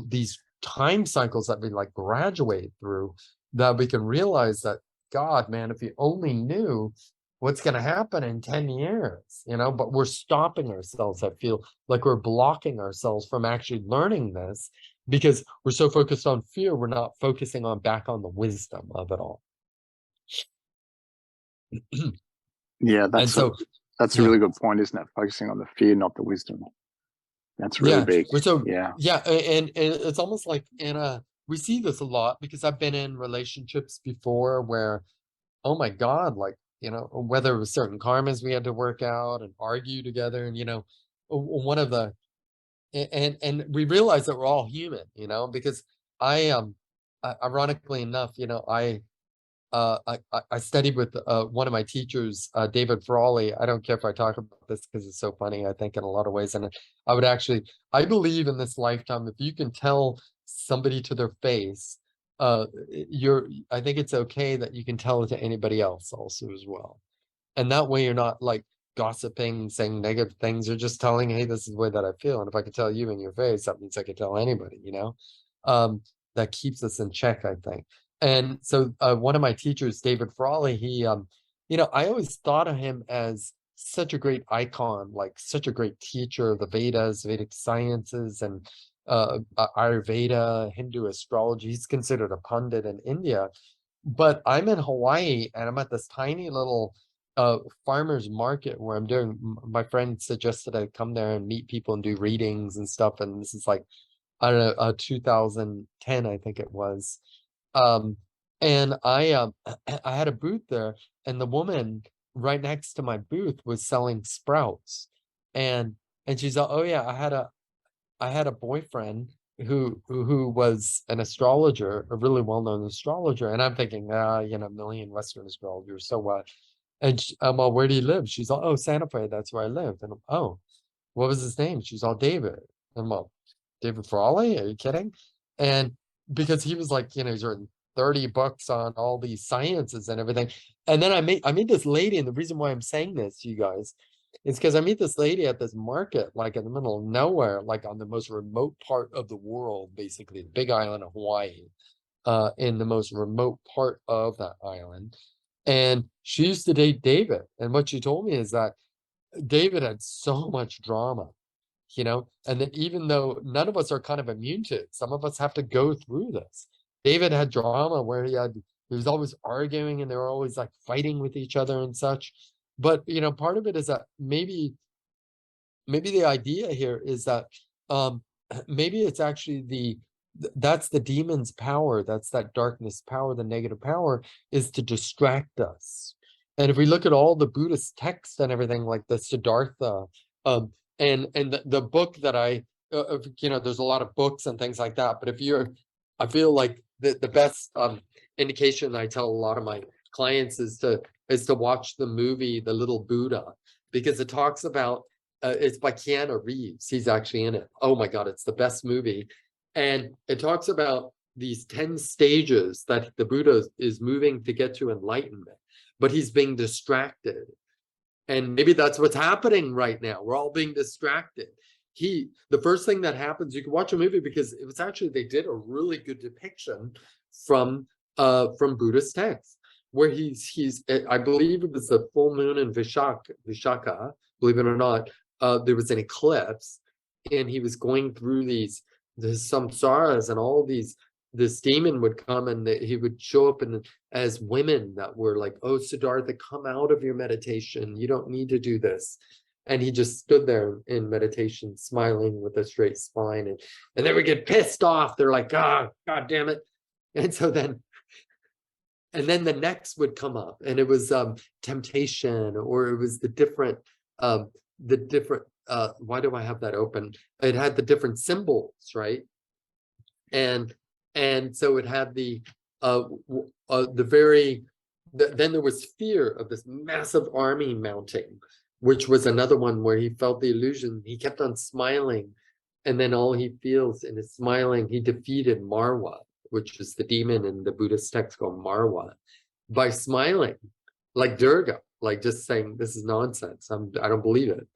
these time cycles that we like graduate through, that we can realize that, God, man, if you only knew what's going to happen in 10 years, you know, but we're stopping ourselves. I feel like we're blocking ourselves from actually learning this because we're so focused on fear, we're not focusing back on the wisdom of it all. Yeah, that's a yeah. really good point, isn't it? Focusing on the fear, not the wisdom. That's really big. So yeah, and it's almost like we see this a lot because I've been in relationships before where, oh my God, like, you know, whether it was certain karmas we had to work out and argue together, and, you know, one of the, and we realize that we're all human, you know, because ironically enough, you know, I studied with one of my teachers, David Frawley. I don't care if I talk about this because it's so funny, I think, in a lot of ways. And I believe in this lifetime, if you can tell somebody to their face, I think it's okay that you can tell it to anybody else also as well. And that way you're not like gossiping, saying negative things. You're just telling, hey, this is the way that I feel. And if I can tell you in your face, that means I can tell anybody, you know? That keeps us in check, I think. And so one of my teachers, David Frawley, he, you know, I always thought of him as such a great icon, like such a great teacher of the Vedas, Vedic sciences, and Ayurveda, Hindu astrology. He's considered a pundit in India. But I'm in Hawaii and I'm at this tiny little farmer's market where I'm doing, my friend suggested I come there and meet people and do readings and stuff. And this is like, I don't know, 2010, I think it was. And I had a booth there, and the woman right next to my booth was selling sprouts. And she's like, oh yeah, I had a boyfriend who was an astrologer, a really well-known astrologer. And I'm thinking, you know, a million Western astrologers, so what? And I'm all, where do you live? She's all, oh, Santa Fe, that's where I live. And I'm, oh, what was his name? She's all, David. And I'm all, David Frawley? Are you kidding? And because he was like, you know, he's written 30 books on all these sciences and everything. And then I meet this lady, and the reason why I'm saying this, you guys, is because I meet this lady at this market, like in the middle of nowhere, like on the most remote part of the world, basically, the big island of Hawaii, in the most remote part of that island. And she used to date David. And what she told me is that David had so much drama, you know, and that even though none of us are kind of immune to it, some of us have to go through this. David had drama where he was always arguing, and they were always like fighting with each other and such. But, you know, part of it is that maybe the idea here is that maybe it's actually that's the demon's power, that's that darkness power, the negative power, is to distract us. And if we look at all the Buddhist texts and everything, like the Siddhartha, and the book that you know, there's a lot of books and things like that, but I feel like the best indication I tell a lot of my clients is to watch the movie The Little Buddha, because it talks about it's by Keanu Reeves. He's actually in it. Oh my God, it's the best movie. And it talks about these 10 stages that the Buddha is moving to get to enlightenment, but he's being distracted. And maybe that's what's happening right now. We're all being distracted. The first thing that happens, you can watch a movie, because it was actually, they did a really good depiction from Buddhist texts, where he's I believe it was the full moon in Vishaka, believe it or not, there was an eclipse, and he was going through the samsaras, and all this demon would come, and he would show up as women that were like, oh, Siddhartha, come out of your meditation, you don't need to do this. And he just stood there in meditation, smiling with a straight spine, and they would get pissed off. They're like, God damn it. And so then the next would come up, and it was temptation, or it was the different why do I have that open? It had the different symbols, right? And so it had then there was fear of this massive army mounting, which was another one where he felt the illusion. He kept on smiling, and then all he feels in his smiling, he defeated Marwa, which is the demon in the Buddhist text called Marwa, by smiling, like Durga, like just saying, this is nonsense, I don't believe it.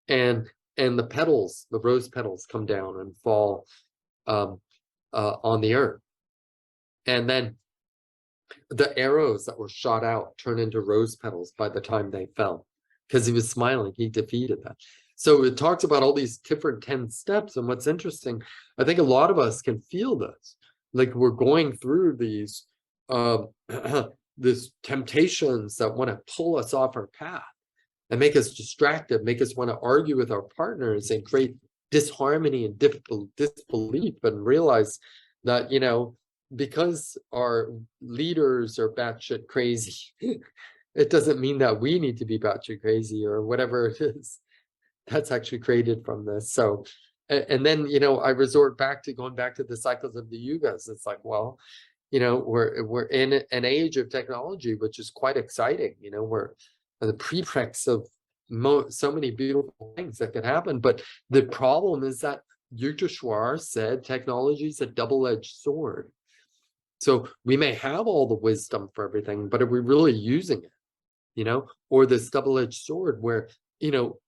And the petals, the rose petals, come down and fall on the earth. And then the arrows that were shot out turn into rose petals by the time they fell, because he was smiling, he defeated that. So it talks about all these different 10 steps. And what's interesting, I think a lot of us can feel this, like we're going through these temptations that want to pull us off our path and make us distracted, make us want to argue with our partners and create disharmony and disbelief, and realize that, you know, because our leaders are batshit crazy, it doesn't mean that we need to be batshit crazy, or whatever it is that's actually created from this. So, and then, you know, I resort back to going back to the cycles of the yugas. It's like, well, you know, we're in an age of technology, which is quite exciting. You know, we're the preprex of so many beautiful things that could happen. But the problem is that Yukteswar said technology is a double-edged sword. So we may have all the wisdom for everything, but are we really using it? You know, or this double-edged sword where, you know,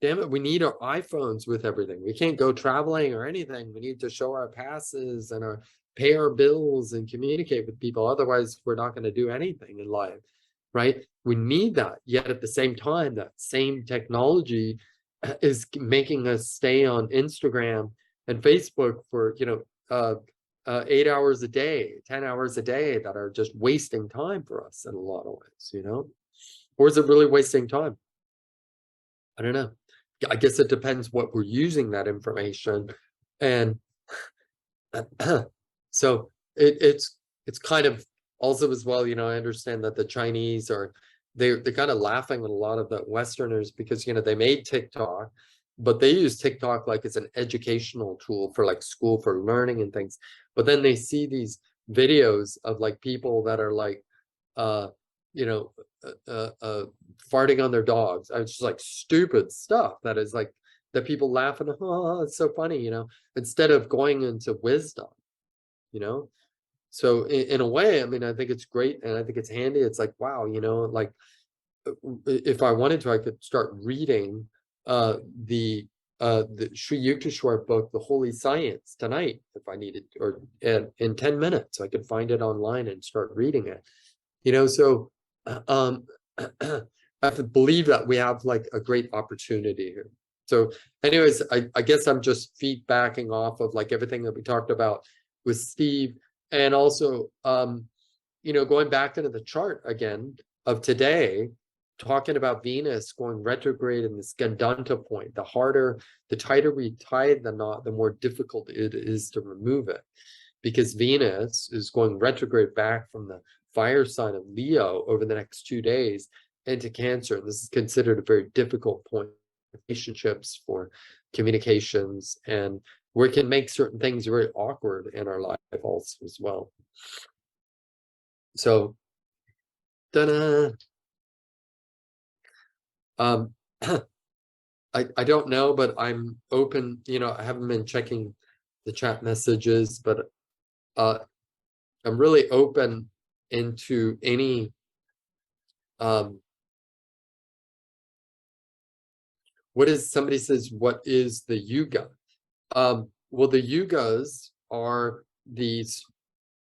damn it, we need our iPhones with everything. We can't go traveling or anything. We need to show our passes and pay our bills and communicate with people. Otherwise, we're not going to do anything in life. right? We need that. Yet at the same time, that same technology is making us stay on Instagram and Facebook for, 8 hours a day, 10 hours a day, that are just wasting time for us in a lot of ways, Or is it really wasting time? I don't know. I guess it depends what we're using that information. And so it's kind of also as well, I understand that the Chinese they're kind of laughing at a lot of the Westerners because, they made TikTok, but they use TikTok like as an educational tool for like school, for learning and things. But then they see these videos of like people that are like, farting on their dogs. It's just like stupid stuff that is like, that people laugh and, oh, it's so funny, instead of going into wisdom, So in a way, I mean, I think it's great and I think it's handy. It's like, wow, like if I wanted to, I could start reading the Sri Yukteswar book, The Holy Science, tonight if I needed, or in 10 minutes. I could find it online and start reading it. So I believe that we have like a great opportunity here. So anyways, I guess I'm just feedbacking off of like everything that we talked about with Steve, and also going back into the chart again of today, talking about Venus going retrograde in this Gandanta point. The tighter we tie the knot, the more difficult it is to remove it, because Venus is going retrograde back from the fire sign of Leo over the next 2 days into Cancer. This is considered a very difficult point for relationships, for communications, and where it can make certain things very awkward in our life also as well. So, ta-da! I don't know, but I'm open. I haven't been checking the chat messages, but I'm really open into any somebody says, what is the yuga? Well, the yugas are these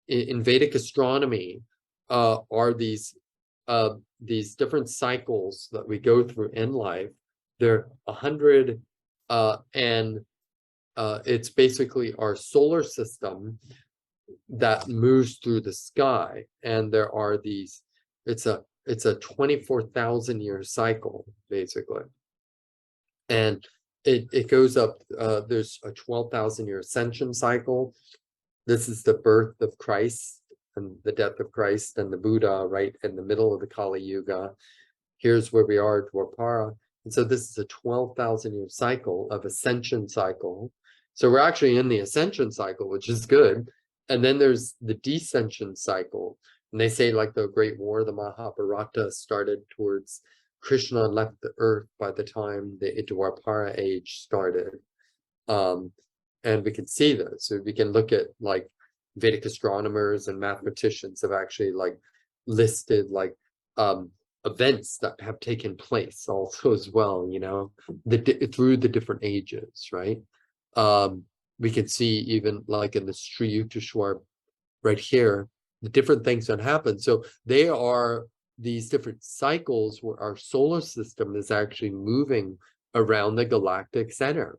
in Vedic astronomy, are these different cycles that we go through in life. They're 100, and it's basically our solar system that moves through the sky, and there are these. It's a 24,000 year cycle basically, and it goes up. There's a 12,000 year ascension cycle. This is the birth of Christ and the death of Christ and the Buddha, right in the middle of the Kali Yuga. Here's where we are, Dwapara. And so this is a 12,000 year cycle of ascension cycle. So we're actually in the ascension cycle, which is good. And then there's the descension cycle. And they say like the Great War, the Mahabharata, started towards Krishna left the earth by the time the Dwapara age started. And we can see this. So we can look at like Vedic astronomers and mathematicians have actually like listed like events that have taken place also as well, through the different ages, right? We can see even like in the Sri Yukteswar right here, the different things that happen. So they are these different cycles where our solar system is actually moving around the galactic center.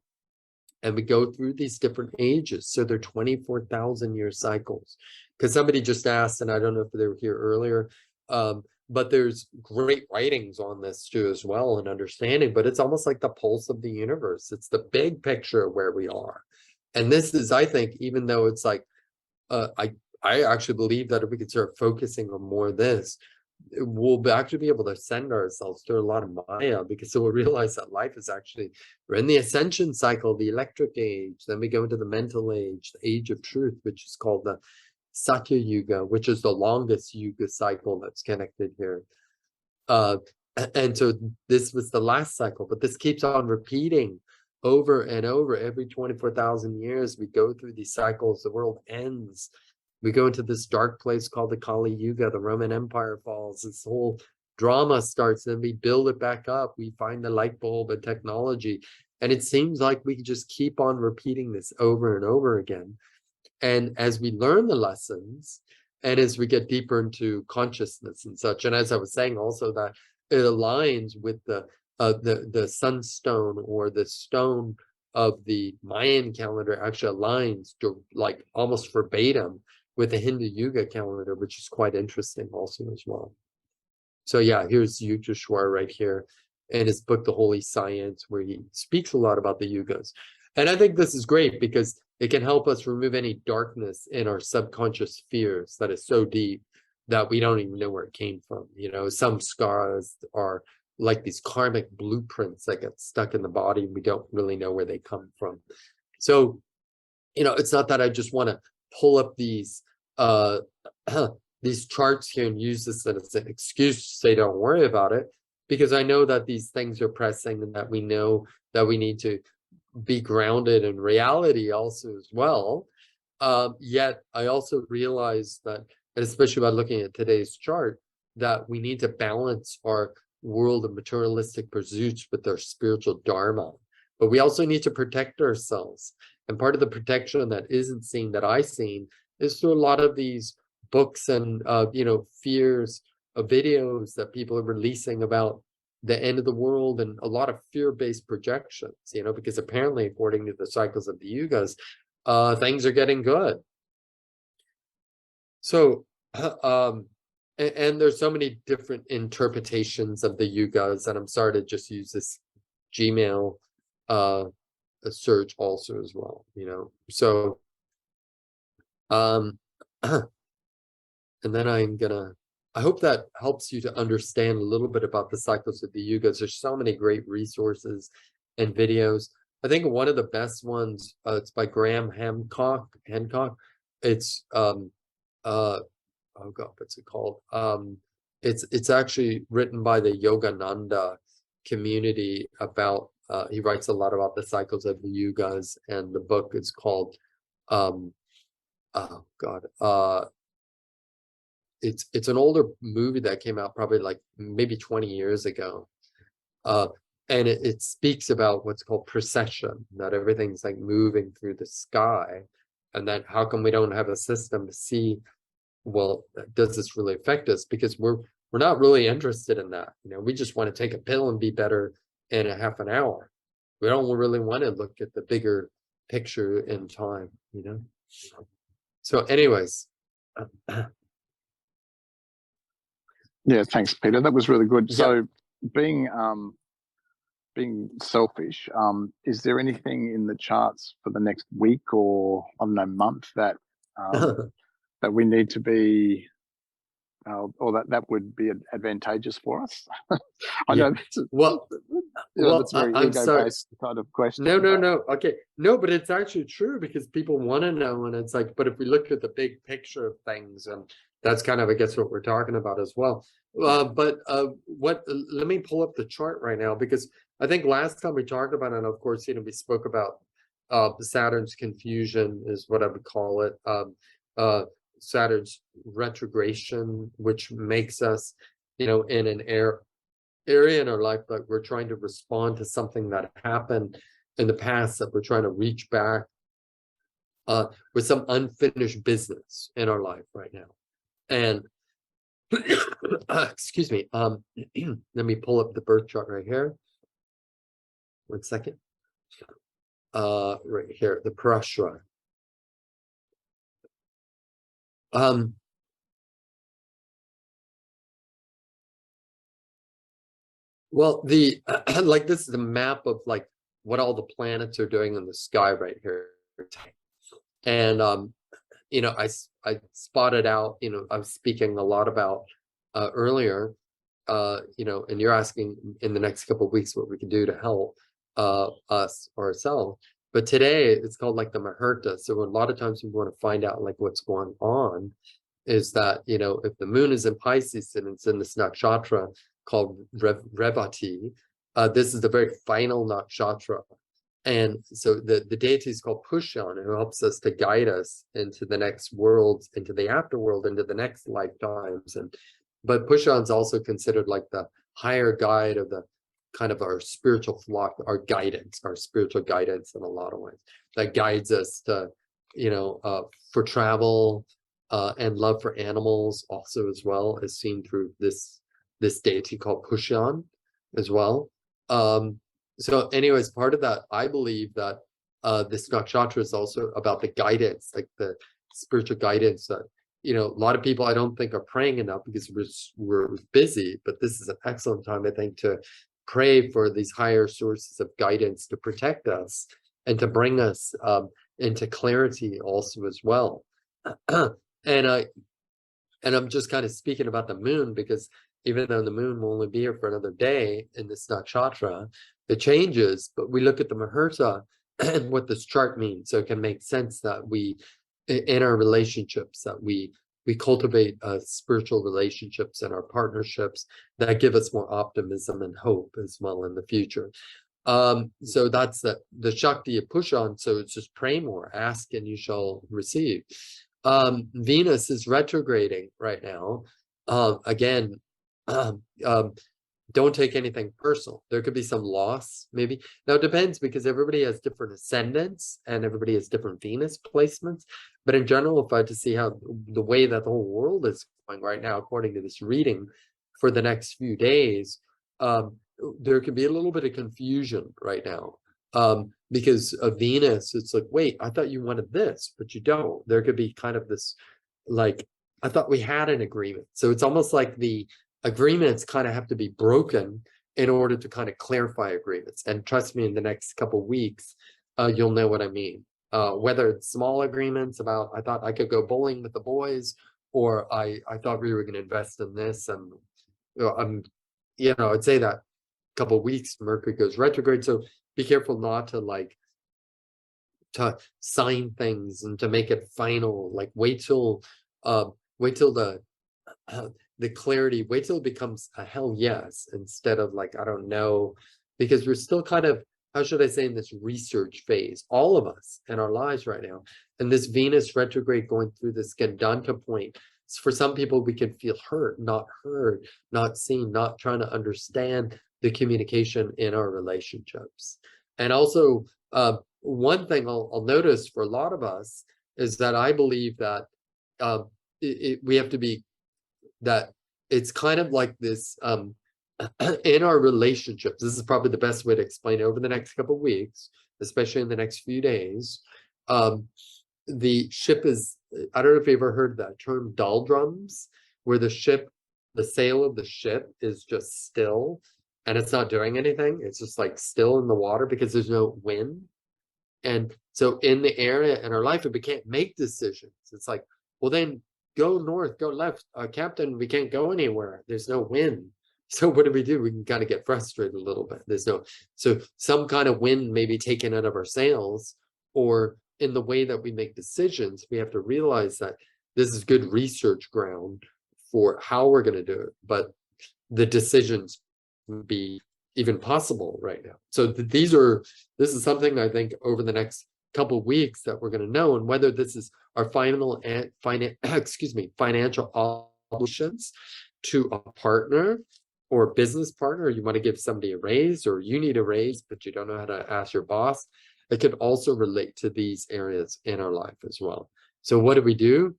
And we go through these different ages. So they're 24,000 year cycles. Because somebody just asked, and I don't know if they were here earlier, but there's great writings on this too as well, and understanding, but it's almost like the pulse of the universe. It's the big picture of where we are. And this is, I think, even though it's like, I actually believe that if we could start focusing on more of this, we'll actually be able to send ourselves to a lot of Maya, because so we'll realize that life is actually, we're in the ascension cycle, the electric age, then we go into the mental age, the age of truth, which is called the Satya Yuga, which is the longest Yuga cycle that's connected here. And so this was the last cycle, but this keeps on repeating over and over. Every 24,000 years, we go through these cycles, the world ends. We go into this dark place called the Kali Yuga, the Roman Empire falls, this whole drama starts, then we build it back up, we find the light bulb and technology, and it seems like we can just keep on repeating this over and over again. And as we learn the lessons, and as we get deeper into consciousness and such. And as I was saying also, that it aligns with the sunstone, or the stone of the Mayan calendar actually aligns to like almost verbatim with the Hindu Yuga calendar, which is quite interesting also as well. So yeah, here's Yukteswar right here in his book, The Holy Science, where he speaks a lot about the yugas. And I think this is great because it can help us remove any darkness in our subconscious fears that is so deep that we don't even know where it came from. You know, some scars are like these karmic blueprints that get stuck in the body, and we don't really know where they come from. So, you know, it's not that I just want to pull up these these charts here and use this as an excuse to say don't worry about it, because I know that these things are pressing, and that we know that we need to be grounded in reality also as well. Yet I also realize that, and especially by looking at today's chart, that we need to balance our world of materialistic pursuits with our spiritual dharma. But we also need to protect ourselves. And part of the protection that isn't seen, that I've seen, is through a lot of these books and you know, fears of videos that people are releasing about the end of the world, and a lot of fear-based projections, you know, because apparently, according to the cycles of the yugas, things are getting good. So and there's so many different interpretations of the yugas, and I'm sorry to just use this Gmail search also as well, you know. So and then I hope that helps you to understand a little bit about the cycles of the yugas. There's so many great resources and videos. I think one of the best ones, it's by Graham Hancock. It's oh god, what's it called? It's actually written by the Yogananda community about he writes a lot about the cycles of the yugas, and the book is called oh god, it's an older movie that came out probably like maybe 20 years ago, and it speaks about what's called precession, that everything's like moving through the sky, and that how come we don't have a system to see, well, does this really affect us? Because we're not really interested in that. You know, we just want to take a pill and be better in a half an hour. We don't really want to look at the bigger picture in time, you know. So anyways, yeah, thanks, Peter. That was really good. Yeah. So being selfish, is there anything in the charts for the next week, or I don't know, month, that that we need to be or that would be advantageous for us? I know that's very ego-based kind of question. No. Okay, no, but it's actually true, because people want to know, and it's like, but if we look at the big picture of things, and that's kind of, I guess, what we're talking about as well. But let me pull up the chart right now, because I think last time we talked about it, and of course, you know, we spoke about Saturn's confusion is what I would call it. Saturn's retrogression, which makes us, you know, in an area in our life that we're trying to respond to something that happened in the past, that we're trying to reach back with some unfinished business in our life right now. And excuse me, let me pull up the birth chart right here. 1 second. Right here, the Parashara. Well, the like, this is the map of like what all the planets are doing in the sky right here. And you know, I spotted out, you know, I was speaking a lot about earlier, you know, and you're asking in the next couple of weeks what we can do to help us or ourselves. But today it's called like the Muhurta. So a lot of times we want to find out like what's going on, is that, you know, if the moon is in Pisces and it's in this nakshatra called Revati, this is the very final nakshatra. And so the deity is called Pushan, who helps us to guide us into the next worlds, into the afterworld, into the next lifetimes. But Pushan's also considered like the higher guide of the kind of our spiritual flock, our guidance, our spiritual guidance in a lot of ways, that guides us to, you know, for travel, and love for animals also as well, as seen through this deity called Pushyan as well. So anyways, part of that, I believe that this nakshatra is also about the guidance, like the spiritual guidance that, you know, a lot of people I don't think are praying enough because we're busy, but this is an excellent time, I think, to pray for these higher sources of guidance to protect us and to bring us into clarity also as well. And I'm just kind of speaking about the moon, because even though the moon will only be here for another day in this nakshatra, it changes, but we look at the muhurta and what this chart means. So it can make sense that we, in our relationships, that we cultivate spiritual relationships and our partnerships that give us more optimism and hope as well in the future. So that's the Shakti of Pushyan. So it's just pray more, ask and you shall receive. Venus is retrograding right now. Again, don't take anything personal. There could be some loss, maybe. Now it depends, because everybody has different ascendants and everybody has different Venus placements. But in general, if I had to see how the way that the whole world is going right now, according to this reading for the next few days, there could be a little bit of confusion right now. Because of Venus, it's like, wait, I thought you wanted this, but you don't. There could be kind of this, like, I thought we had an agreement. So it's almost like the agreements kind of have to be broken in order to kind of clarify agreements. And trust me, in the next couple of weeks, you'll know what I mean. Whether it's small agreements about, I thought I could go bowling with the boys, or I thought we were going to invest in this. And, you know, I'd say that a couple of weeks, Mercury goes retrograde. So be careful not to to sign things and to make it final. Like wait till the clarity, wait till it becomes a hell yes, instead of like, I don't know, because we're still kind of, how should I say, in this research phase, all of us in our lives right now. And this Venus retrograde going through this Gandanta point, for some people we can feel hurt, not heard, not seen, not trying to understand the communication in our relationships. And also, one thing I'll notice for a lot of us is that I believe that we have to be, that it's kind of like this in our relationships. This is probably the best way to explain it over the next couple of weeks, especially in the next few days. The ship is, I don't know if you've ever heard that term, doldrums, where the sail of the ship is just still and it's not doing anything. It's just like still in the water because there's no wind. And so in the area in our life, if we can't make decisions, it's like, well, then go north, go left. Captain, we can't go anywhere. There's no wind. So what do? We can kind of get frustrated a little bit. So some kind of wind may be taken out of our sails, or in the way that we make decisions, we have to realize that this is good research ground for how we're going to do it. But the decisions would be even possible right now. So this is something I think over the next couple of weeks that we're going to know, and whether this is our final financial obligations to a partner or business partner. You want to give somebody a raise, or you need a raise, but you don't know how to ask your boss. It could also relate to these areas in our life as well. So what do we do?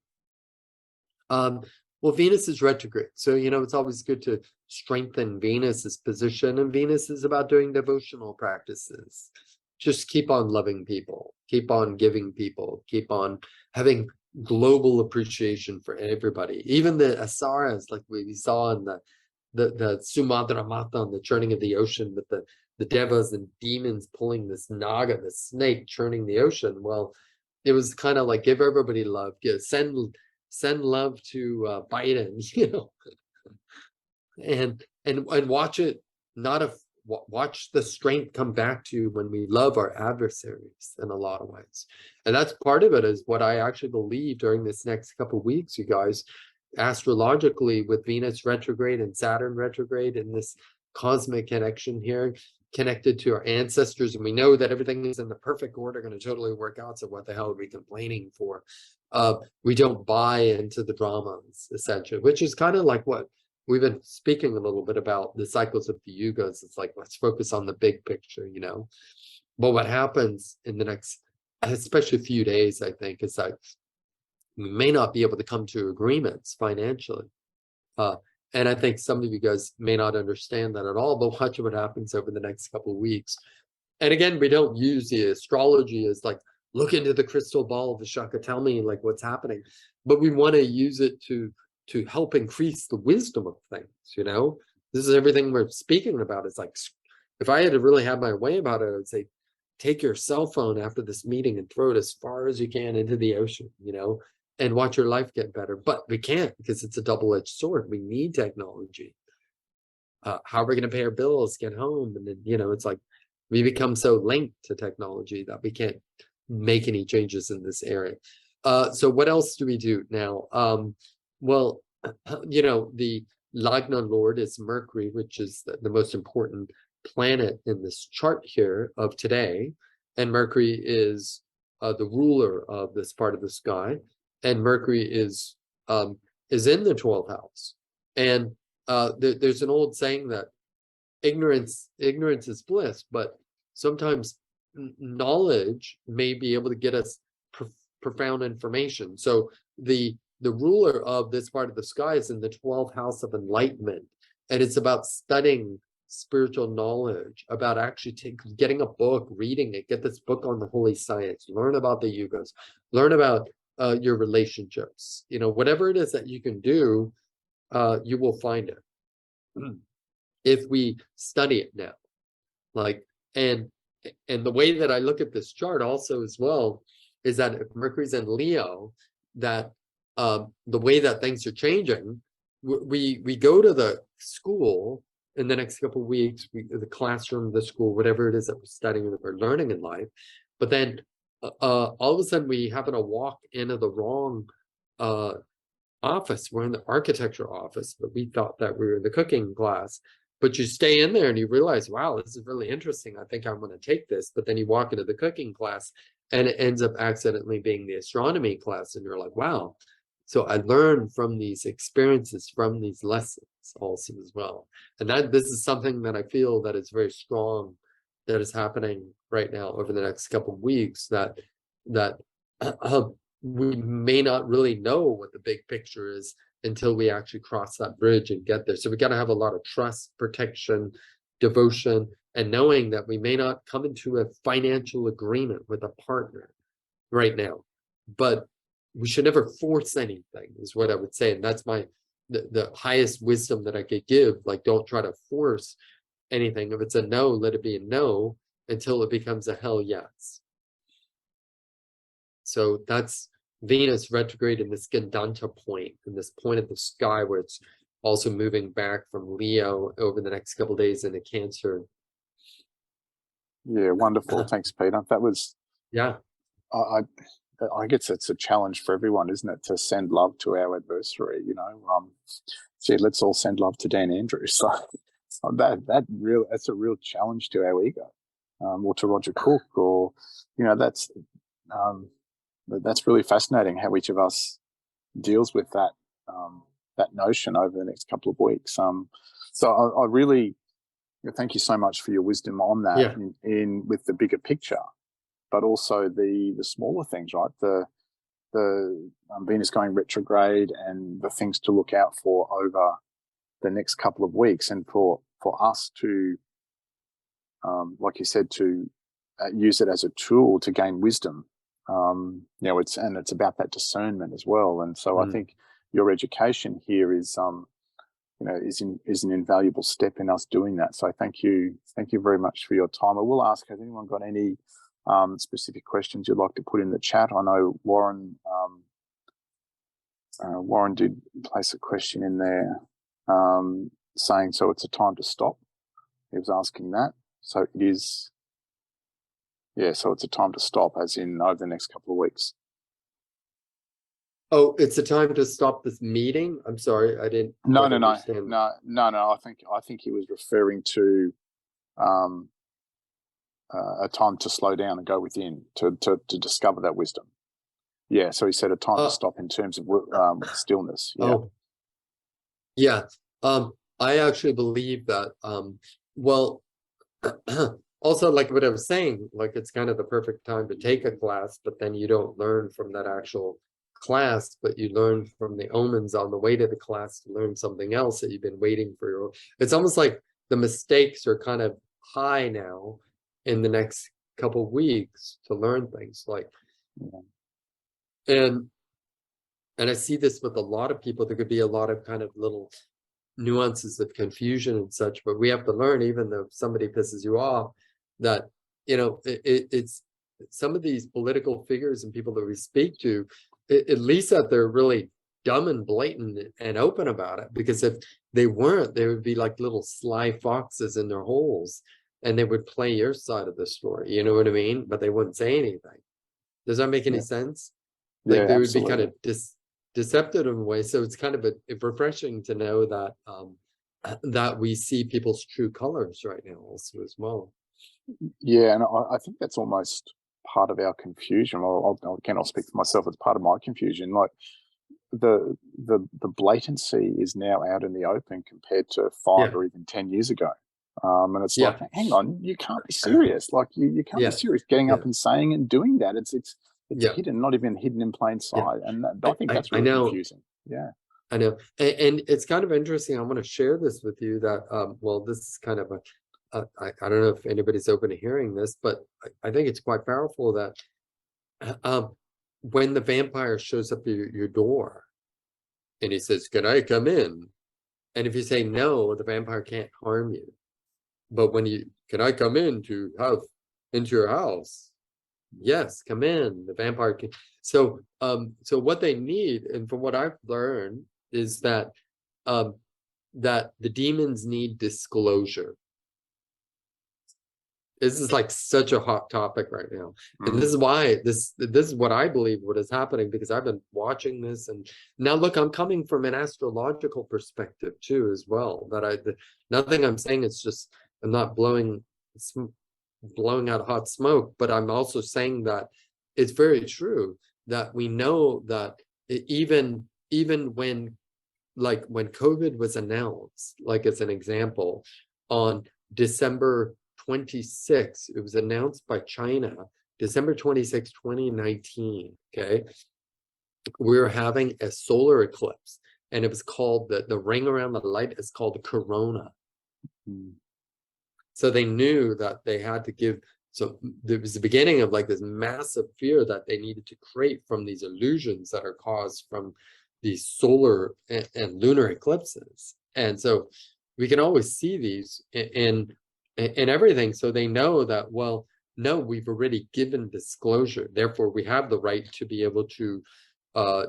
Well, Venus is retrograde. So, it's always good to strengthen Venus's position. And Venus is about doing devotional practices. Just keep on loving people, keep on giving people, keep on having global appreciation for everybody. Even the asaras, like we saw in the Sumatra Mata, on the churning of the ocean, with the devas and demons pulling this naga, the snake, churning the ocean. Well, it was kind of like, give everybody love, send love to Biden, and watch it, watch the strength come back to you when we love our adversaries in a lot of ways. And that's part of it, is what I actually believe during this next couple of weeks, you guys, astrologically, with Venus retrograde and Saturn retrograde and this cosmic connection here, connected to our ancestors, and we know that everything is in the perfect order, going to totally work out. So what the hell are we complaining for? We don't buy into the dramas, essentially, which is kind of like what we've been speaking a little bit about, the cycles of the yugas. It's like, let's focus on the big picture, But what happens in the next, especially few days, I think, is that we may not be able to come to agreements financially. And I think some of you guys may not understand that at all, but watch what happens over the next couple of weeks. And again, we don't use the astrology as like, look into the crystal ball, Vishaka, tell me like what's happening. But we want to use it to help increase the wisdom of things, you know? This is everything we're speaking about. It's like, if I had to really have my way about it, I would say, take your cell phone after this meeting and throw it as far as you can into the ocean, you know, and watch your life get better. But we can't, because it's a double-edged sword. We need technology. How are we going to pay our bills, get home? And then, you know, it's like we become so linked to technology that we can't make any changes in this area. So what else do we do now? Well, you know, the Lagna Lord is Mercury, which is the most important planet in this chart here of today. And Mercury is the ruler of this part of the sky. And Mercury is in the 12th house. And there's an old saying that ignorance is bliss, but sometimes knowledge may be able to get us profound information. So the ruler of this part of the sky is in the 12th house of enlightenment, and it's about studying spiritual knowledge, about actually getting a book, reading it, get this book on the holy science, learn about the yugas, learn about your relationships, you know, whatever it is that you can do, you will find it if we study it now. Like, and the way that I look at this chart also as well is that if Mercury's in Leo, that the way that things are changing, we go to the school in the next couple of weeks, the classroom, the school, whatever it is that we're studying, that we're learning in life, but then all of a sudden we happen to walk into the wrong office. We're in the architecture office, but we thought that we were in the cooking class. But you stay in there and you realize, wow, this is really interesting. I think I'm going to take this. But then you walk into the cooking class and it ends up accidentally being the astronomy class. And you're like, wow. So I learned from these experiences, from these lessons also as well. And this is something that I feel that is very strong, that is happening right now over the next couple of weeks, that we may not really know what the big picture is until we actually cross that bridge and get there. So we got to have a lot of trust, protection, devotion, and knowing that we may not come into a financial agreement with a partner right now, but we should never force anything, is what I would say. And that's the highest wisdom that I could give. Like, don't try to force anything. If it's a no, let it be a no until it becomes a hell yes. So that's Venus retrograde in this Gandanta point, in this point of the sky where it's also moving back from Leo over the next couple of days into Cancer. Yeah, wonderful. Thanks, Peter. That was, yeah. I guess it's a challenge for everyone, isn't it, to send love to our adversary? You know, gee, let's all send love to Dan Andrews. So that's a real challenge to our ego, or to Roger Cook, or you know, that's really fascinating how each of us deals with that that notion over the next couple of weeks. So I really thank you so much for your wisdom on that, in with the bigger picture, but also the smaller things, right? The Venus going retrograde and the things to look out for over the next couple of weeks, and for us to, like you said, to use it as a tool to gain wisdom. You know, it's about that discernment as well. And so I think your education here is, you know, is an invaluable step in us doing that. So thank you very much for your time. I will ask, has anyone got any specific questions you'd like to put in the chat? I know Warren did place a question in there, saying, so it's a time to stop. He was asking that. So it is. Yeah, so it's a time to stop, as in over the next couple of weeks. Oh, it's a time to stop this meeting? I'm sorry, I didn't understand. No. I think he was referring to a time to slow down and go within to discover that wisdom. Yeah, so he said a time to stop in terms of stillness. Yeah. Oh, yeah. I actually believe that. Well. Also, like what I was saying, like it's kind of the perfect time to take a class, but then you don't learn from that actual class, but you learn from the omens on the way to the class to learn something else that you've been waiting for your. It's almost like the mistakes are kind of high now in the next couple of weeks to learn things like, and I see this with a lot of people. There could be a lot of kind of little nuances of confusion and such, but we have to learn, even though somebody pisses you off, that, you know, it's some of these political figures and people that we speak to, at least that they're really dumb and blatant and open about it, because if they weren't, they would be like little sly foxes in their holes, and they would play your side of the story, you know what I mean? But they wouldn't say anything. Does that make any sense? Like, they would be kind of deceptive in a way. So it's kind of refreshing to know that that we see people's true colors right now also as well. Yeah, and I think that's almost part of our confusion. Well, I'll speak for myself. It's part of my confusion. Like the blatancy is now out in the open compared to 5 or even 10 years ago. And it's like, hang on, you can't be serious. Like you can't be serious getting up and saying and doing that. It's hidden, not even hidden in plain sight. And I think that's really confusing. Yeah. I know. And it's kind of interesting. I want to share this with you that, well, this is kind of I don't know if anybody's open to hearing this, but I think it's quite powerful that when the vampire shows up at your door and he says, "Can I come in?" And if you say no, the vampire can't harm you. But when "Can I come in to have into your house?" Yes, come in. The vampire can. So what they need, and from what I've learned, is that that the demons need disclosure. This is like such a hot topic right now. And this is why this is what I believe what is happening, because I've been watching this. And now look, I'm coming from an astrological perspective too, as well. That nothing I'm saying, it's just, I'm not blowing out hot smoke, but I'm also saying that it's very true that we know that even when, like when COVID was announced, like as an example, on December 26, it was announced by China, December 26, 2019. Okay, we were having a solar eclipse, and it was called the ring around the light is called the corona. So they knew that they had to give. So there was the beginning of like this massive fear that they needed to create from these illusions that are caused from these solar and lunar eclipses. And so we can always see these in everything. So they know that, well, no, we've already given disclosure. Therefore, we have the right to be able to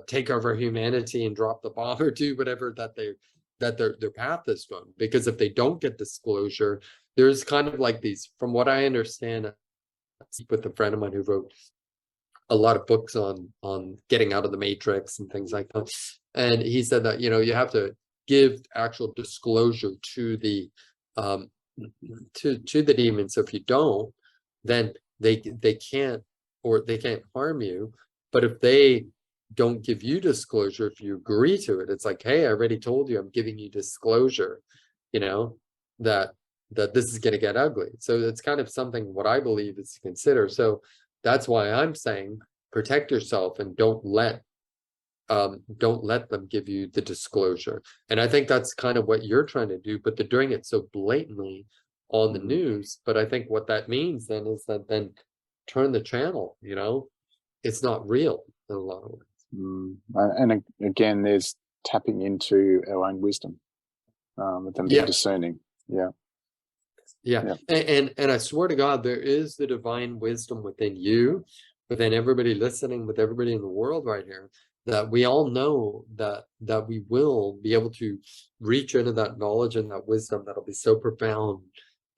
take over humanity and drop the bomb or do whatever that their path is from. Because if they don't get disclosure, there's kind of like these, from what I understand, with a friend of mine who wrote a lot of books on getting out of the matrix and things like that. And he said that, you know, you have to give actual disclosure to the to the demons. So if you don't, then they can't harm you. But if they don't give you disclosure, if you agree to it, it's like, hey, I already told you, I'm giving you disclosure, you know, that this is going to get ugly. So it's kind of something what I believe is to consider. So that's why I'm saying protect yourself and don't let them give you the disclosure. And I think that's kind of what you're trying to do, but they're doing it so blatantly on the news. But I think what that means then is that then turn the channel, you know, it's not real in a lot of ways. And again, there's tapping into our own wisdom, and then being discerning. Yeah. And I swear to God, there is the divine wisdom within you, within everybody listening, with everybody in the world right here, that we all know that we will be able to reach into that knowledge and that wisdom that'll be so profound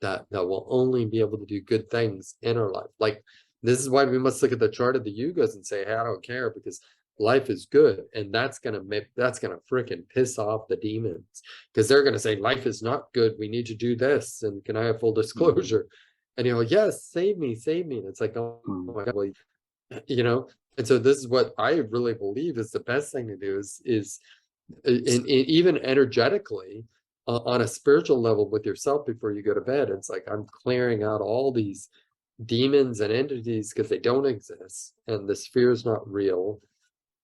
that will only be able to do good things in our life. Like, this is why we must look at the chart of the yugas and say, hey, I don't care, because life is good. And that's gonna freaking piss off the demons, because they're gonna say life is not good, we need to do this, and can I have full disclosure? And you're like, yes, save me. And it's like, oh my God, well, you know. And so this is what I really believe is the best thing to do is even energetically, on a spiritual level with yourself before you go to bed. It's like, I'm clearing out all these demons and entities because they don't exist, and this fear is not real.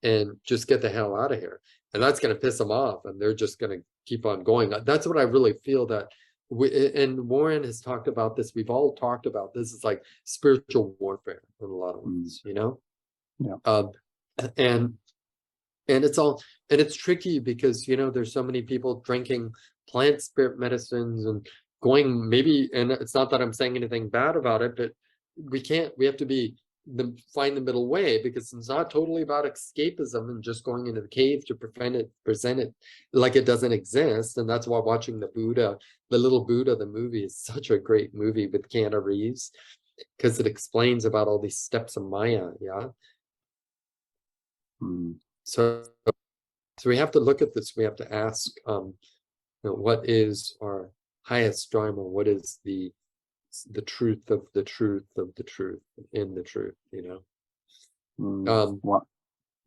and just get the hell out of here. And that's going to piss them off, and they're just going to keep on going. That's what I really feel that and Warren has talked about this. We've all talked about this. It's like spiritual warfare in a lot of ways, you know? Yeah. And it's all, and it's tricky because, you know, there's so many people drinking plant spirit medicines and going maybe, and it's not that I'm saying anything bad about it, but we have to find the middle way, because it's not totally about escapism and just going into the cave to present it like it doesn't exist. And that's why watching the little Buddha, the movie, is such a great movie with Keanu Reeves, because it explains about all these steps of Maya. Yeah. So we have to look at this. We have to ask, you know, what is our highest dharma? What is the truth of the truth of the truth in the truth, you know? What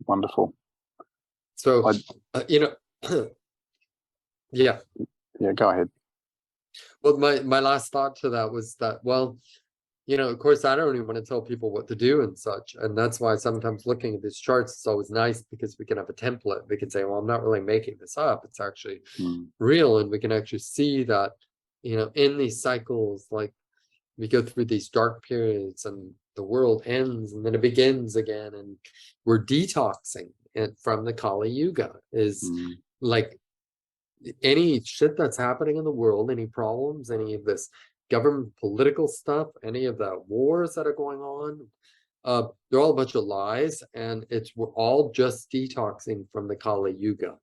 wonderful. So, you know, yeah. Go ahead. Well, my last thought to that was that, well, you know, of course, I don't even want to tell people what to do and such. And that's why sometimes looking at these charts is always nice, because we can have a template. We can say, well, I'm not really making this up. It's actually real. And we can actually see that, you know, in these cycles, like we go through these dark periods and the world ends and then it begins again. And we're detoxing it from the Kali Yuga. Is like any shit that's happening in the world, any problems, any of this government political stuff, any of the wars that are going on, they're all a bunch of lies, and we're all just detoxing from the Kali Yuga.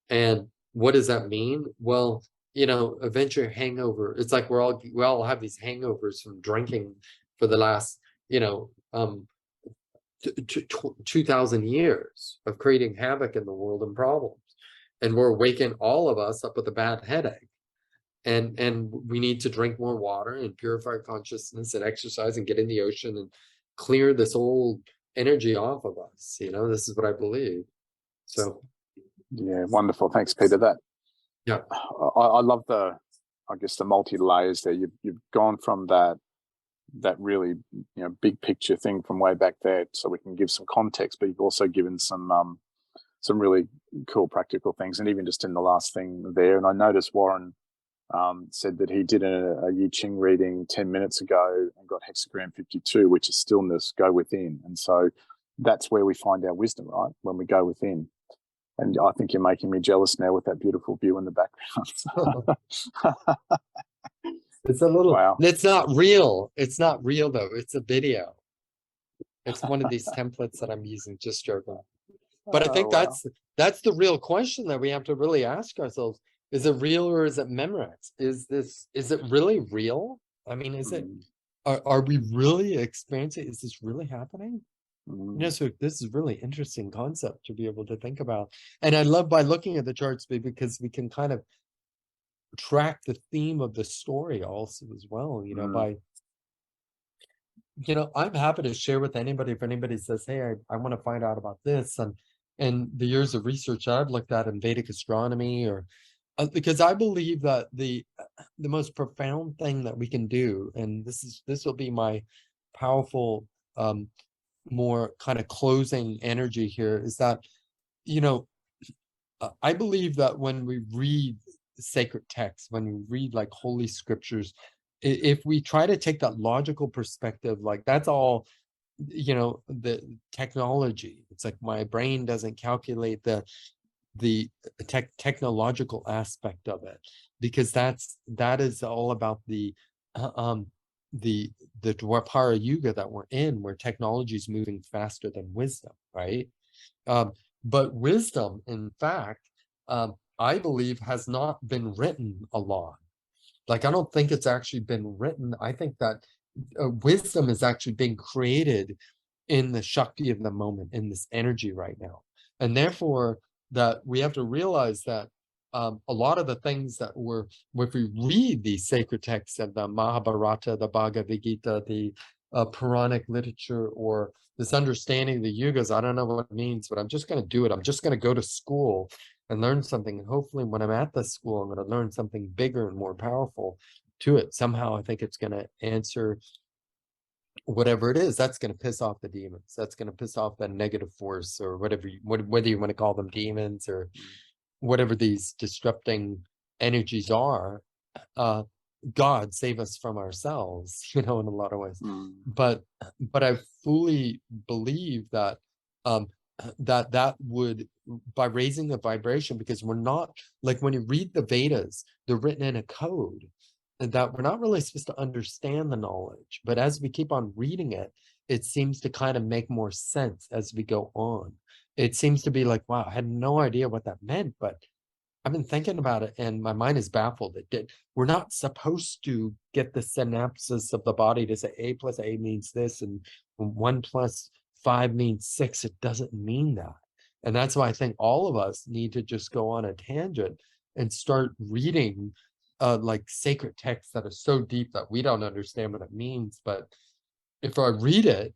And what does that mean? Well, you know, eventually hangover. It's like we all have these hangovers from drinking for the last, you know, 2,000 years of creating havoc in the world and problems. And we're waking all of us up with a bad headache. And we need to drink more water and purify consciousness and exercise and get in the ocean and clear this old energy off of us. You know, this is what I believe. So, yeah, wonderful. Thanks, Peter. Yeah, I love the multi layers there. You've gone from that really, you know, big picture thing from way back there, so we can give some context, but you've also given some really cool practical things, and even just in the last thing there. And I noticed Warren said that he did a I Ching reading 10 minutes ago and got hexagram 52, which is stillness, go within. And so that's where we find our wisdom, right? When we go within. And I think you're making me jealous now with that beautiful view in the background. It's a little, wow. It's not real. It's not real though. It's a video. It's one of these templates that I'm using, just joking. But I think that's the real question that we have to really ask ourselves. Is it real or is it Memorex? Is it really real? I mean, is it, are we really experiencing, is this really happening? You know, so this is really interesting concept to be able to think about. And I love by looking at the charts, because we can kind of track the theme of the story also as well, you know, by, you know, I'm happy to share with anybody if anybody says, hey, I want to find out about this, and the years of research I've looked at in Vedic astronomy, or because I believe that the most profound thing that we can do, and this will be my powerful more kind of closing energy here, is that, you know, I believe that when we read sacred texts, when we read like holy scriptures, if we try to take that logical perspective, like that's all, you know, the technology, it's like my brain doesn't calculate the technological aspect of it, because that is all about the Dwapara Yuga that we're in, where technology is moving faster than wisdom, right? But wisdom, in fact, I believe has not been written a lot. Like, I don't think it's actually been written. I think that wisdom is actually being created in the Shakti of the moment, in this energy right now. And therefore, that we have to realize that a lot of the things that if we read these sacred texts of the Mahabharata, the Bhagavad Gita, the Puranic literature, or this understanding of the yugas, I don't know what it means, but I'm just going to do it. I'm just going to go to school and learn something. And hopefully when I'm at the school, I'm going to learn something bigger and more powerful to it. Somehow I think it's going to answer whatever it is, that's going to piss off the demons. That's going to piss off that negative force, or whatever, whether you want to call them demons or whatever these disrupting energies are. God save us from ourselves, in a lot of ways. But I fully believe that that would, by raising the vibration, because we're not, like, when you read the Vedas, they're written in a code, and that we're not really supposed to understand the knowledge. But as we keep on reading it, it seems to kind of make more sense as we go on. It seems to be like, wow, I had no idea what that meant, but I've been thinking about it and my mind is baffled. We're not supposed to get the synapses of the body to say A plus A means this and 1 plus 5 means 6. It doesn't mean that. And that's why I think all of us need to just go on a tangent and start reading like sacred texts that are so deep that we don't understand what it means. But if I read it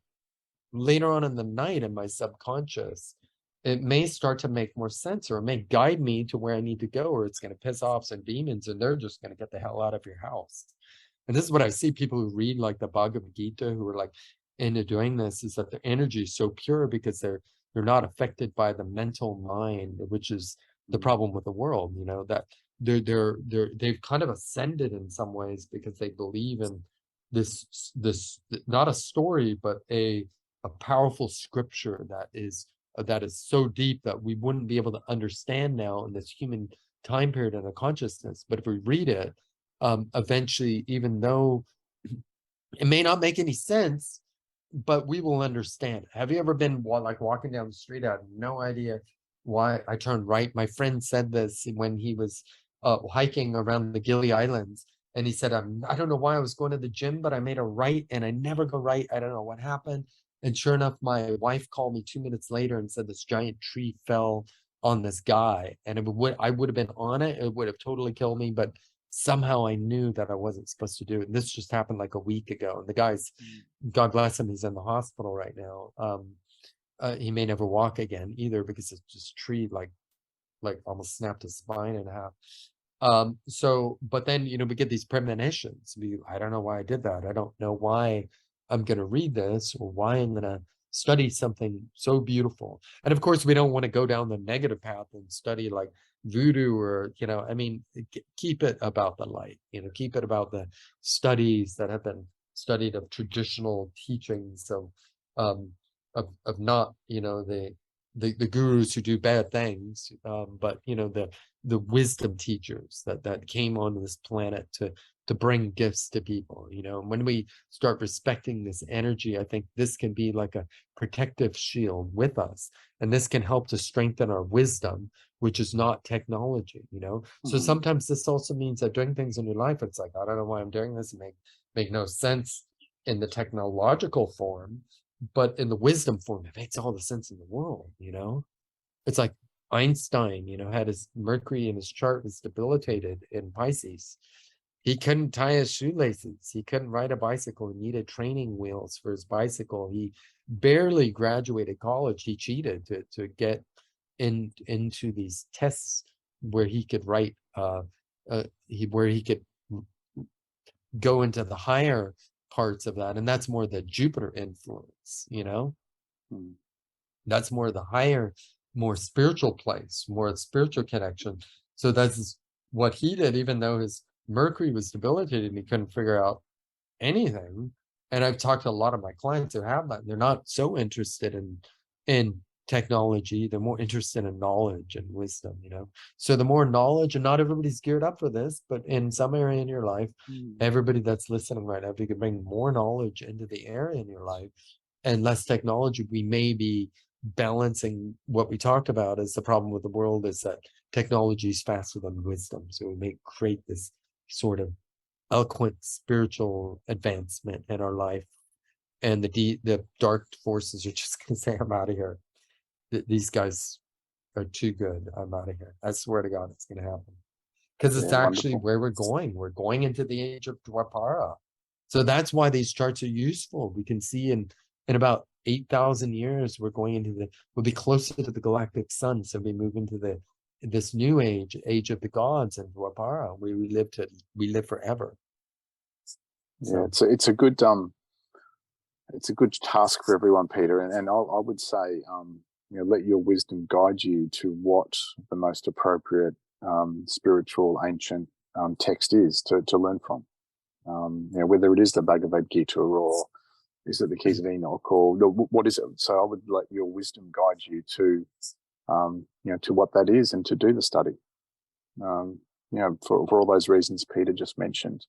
later on in the night in my subconscious, it may start to make more sense, or it may guide me to where I need to go, or it's going to piss off some demons and they're just going to get the hell out of your house. And this is what I see people who read like the Bhagavad Gita, who are like into doing this, is that their energy is so pure because they're not affected by the mental mind, which is the problem with the world, that they've kind of ascended in some ways because they believe in this not a story, but a powerful scripture that is so deep that we wouldn't be able to understand now in this human time period and a consciousness. But if we read it, eventually, even though it may not make any sense, but we will understand. Have you ever been like walking down the street? I had no idea why I turned right. My friend said this when he was hiking around the Gili Islands. And he said, I don't know why I was going to the gym, but I made a right and I never go right. I don't know what happened. And sure enough, my wife called me 2 minutes later and said this giant tree fell on this guy. And I would have been on it. It would have totally killed me. But somehow I knew that I wasn't supposed to do it. And this just happened like a week ago. And the guy's, God bless him, he's in the hospital right now. He may never walk again either, because it's just tree like almost snapped his spine in half. But then, we get these premonitions. I don't know why I did that. I don't know why I'm going to read this, or why I'm going to study something so beautiful. And of course, we don't want to go down the negative path and study like voodoo, or, keep it about the light, keep it about the studies that have been studied of traditional teachings of not, the gurus who do bad things, but the wisdom teachers that came onto this planet to bring gifts to people. When we start respecting this energy, I think this can be like a protective shield with us, and this can help to strengthen our wisdom, which is not technology. So sometimes this also means that doing things in your life, it's like, I don't know why I'm doing this, and make no sense in the technological form, but in the wisdom form, it makes all the sense in the world. It's like Einstein, had his Mercury in his chart was debilitated in Pisces. He couldn't tie his shoelaces. He couldn't ride a bicycle. He needed training wheels for his bicycle. He barely graduated college. He cheated to get into these tests where he could write, where he could go into the higher parts of that. And that's more the Jupiter influence, That's more the higher, more spiritual place, more spiritual connection. So that's what he did, even though his Mercury was debilitated and he couldn't figure out anything. And I've talked to a lot of my clients who have that. They're not so interested in technology. They're more interested in knowledge and wisdom, So the more knowledge, and not everybody's geared up for this, but in some area in your life, everybody that's listening right now, if you could bring more knowledge into the area in your life and less technology, we may be balancing what we talked about. As the problem with the world is that technology is faster than wisdom. So we may create this sort of eloquent spiritual advancement in our life. And the dark forces are just going to say, I'm out of here. These guys are too good. I'm out of here. I swear to God, it's going to happen. Because it's actually where we're going. We're going into the age of Dwapara. So that's why these charts are useful. We can see in about 8,000 years, we'll be closer to the galactic sun. So we move into this new age of the gods, and Dwapara, where we live forever. So. Yeah, it's a good it's a good task for everyone, Peter. And I would say, let your wisdom guide you to what the most appropriate spiritual ancient text is to learn from. Whether it is the Bhagavad Gita or is it the Keys of Enoch or what is it? So I would let your wisdom guide you to, to what that is and to do the study. For all those reasons Peter just mentioned.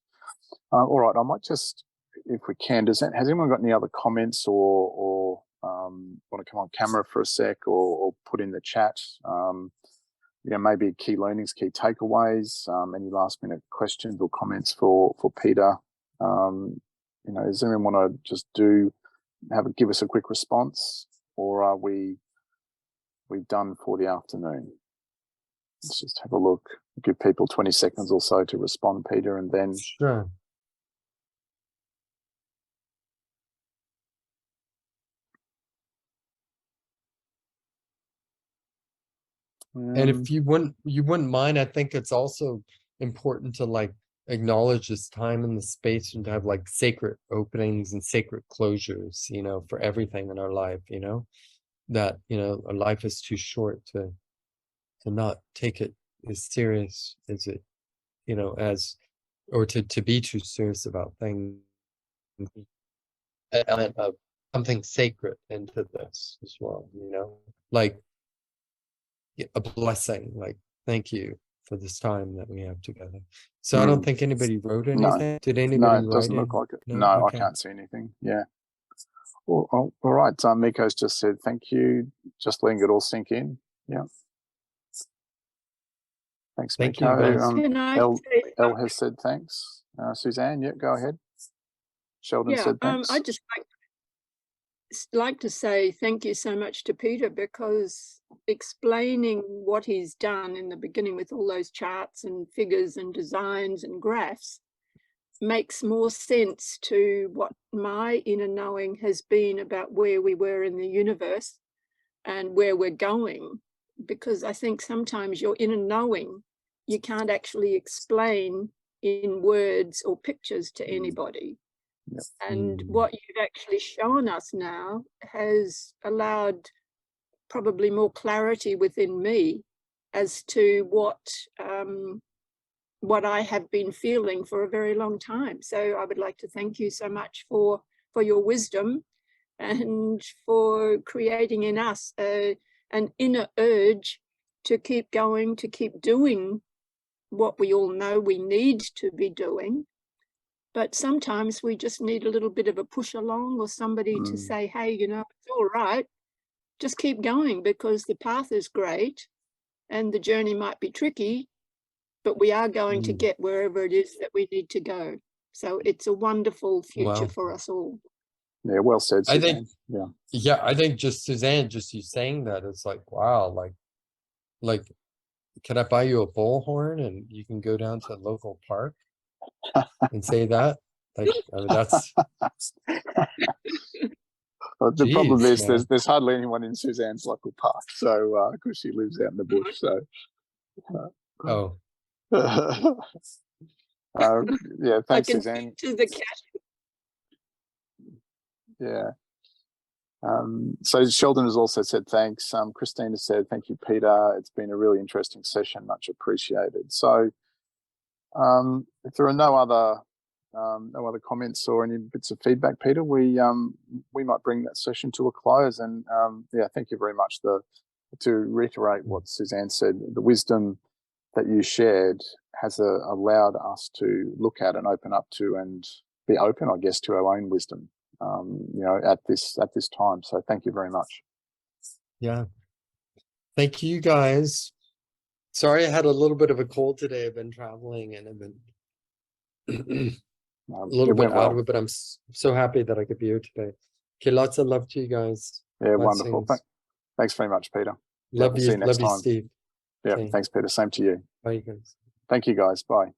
All right, I might just, if we can, has anyone got any other comments or want to come on camera for a sec or put in the chat? Maybe key learnings, key takeaways, any last minute questions or comments for Peter. Does anyone want to just give us a quick response, or are we done for the afternoon? Let's just have a look. Give people 20 seconds or so to respond, Peter, and then sure. And if you wouldn't mind, I think it's also important to acknowledge this time and the space and to have sacred openings and sacred closures, for everything in our life, that, our life is too short to not take it as serious as it, or to be too serious about things. Element of something sacred into this as well, a blessing, thank you for this time that we have together. So I don't think anybody wrote anything. Did anybody No, write it doesn't look like it. No, okay. I can't see anything. Yeah. All right. Miko's just said thank you. Just letting it all sink in. Yeah. Thanks, thank Miko. You guys. Elle has said thanks. Suzanne, go ahead. Sheldon said thanks. I just like to say thank you so much to Peter, because explaining what he's done in the beginning with all those charts and figures and designs and graphs makes more sense to what my inner knowing has been about where we were in the universe and where we're going. Because I think sometimes your inner knowing, you can't actually explain in words or pictures to anybody. Yep. And what you've actually shown us now has allowed probably more clarity within me as to what I have been feeling for a very long time. So I would like to thank you so much for your wisdom and for creating in us an inner urge to keep going, to keep doing what we all know we need to be doing. But sometimes we just need a little bit of a push along, or somebody to say, hey, it's all right. Just keep going, because the path is great and the journey might be tricky, but we are going to get wherever it is that we need to go. So it's a wonderful future for us all. Yeah, well said, Suzanne. I think just Suzanne, just you saying that, it's wow, can I buy you a bullhorn and you can go down to a local park and say that? That's the problem is there's hardly anyone in Suzanne's local park, so because she lives out in the bush. So thanks, Suzanne. To the cat. Yeah. So Sheldon has also said thanks. Christina said thank you, Peter. It's been a really interesting session, much appreciated. So if there are no other comments or any bits of feedback, Peter, we might bring that session to a close. And thank you very much. To reiterate what Suzanne said, the wisdom that you shared has allowed us to look at and open up to and be open, I guess, to our own wisdom. At this time. So thank you very much. Yeah. Thank you, guys. Sorry I had a little bit of a cold today. I've been traveling and I've been a little bit out of it, but I'm so happy that I could be here today. Okay, lots of love to you guys. Yeah, wonderful. Thanks very much, Peter. Love you, see you next time. Steve. Yeah, okay. Thanks, Peter. Same to you. Bye, guys. Thank you, guys. Bye.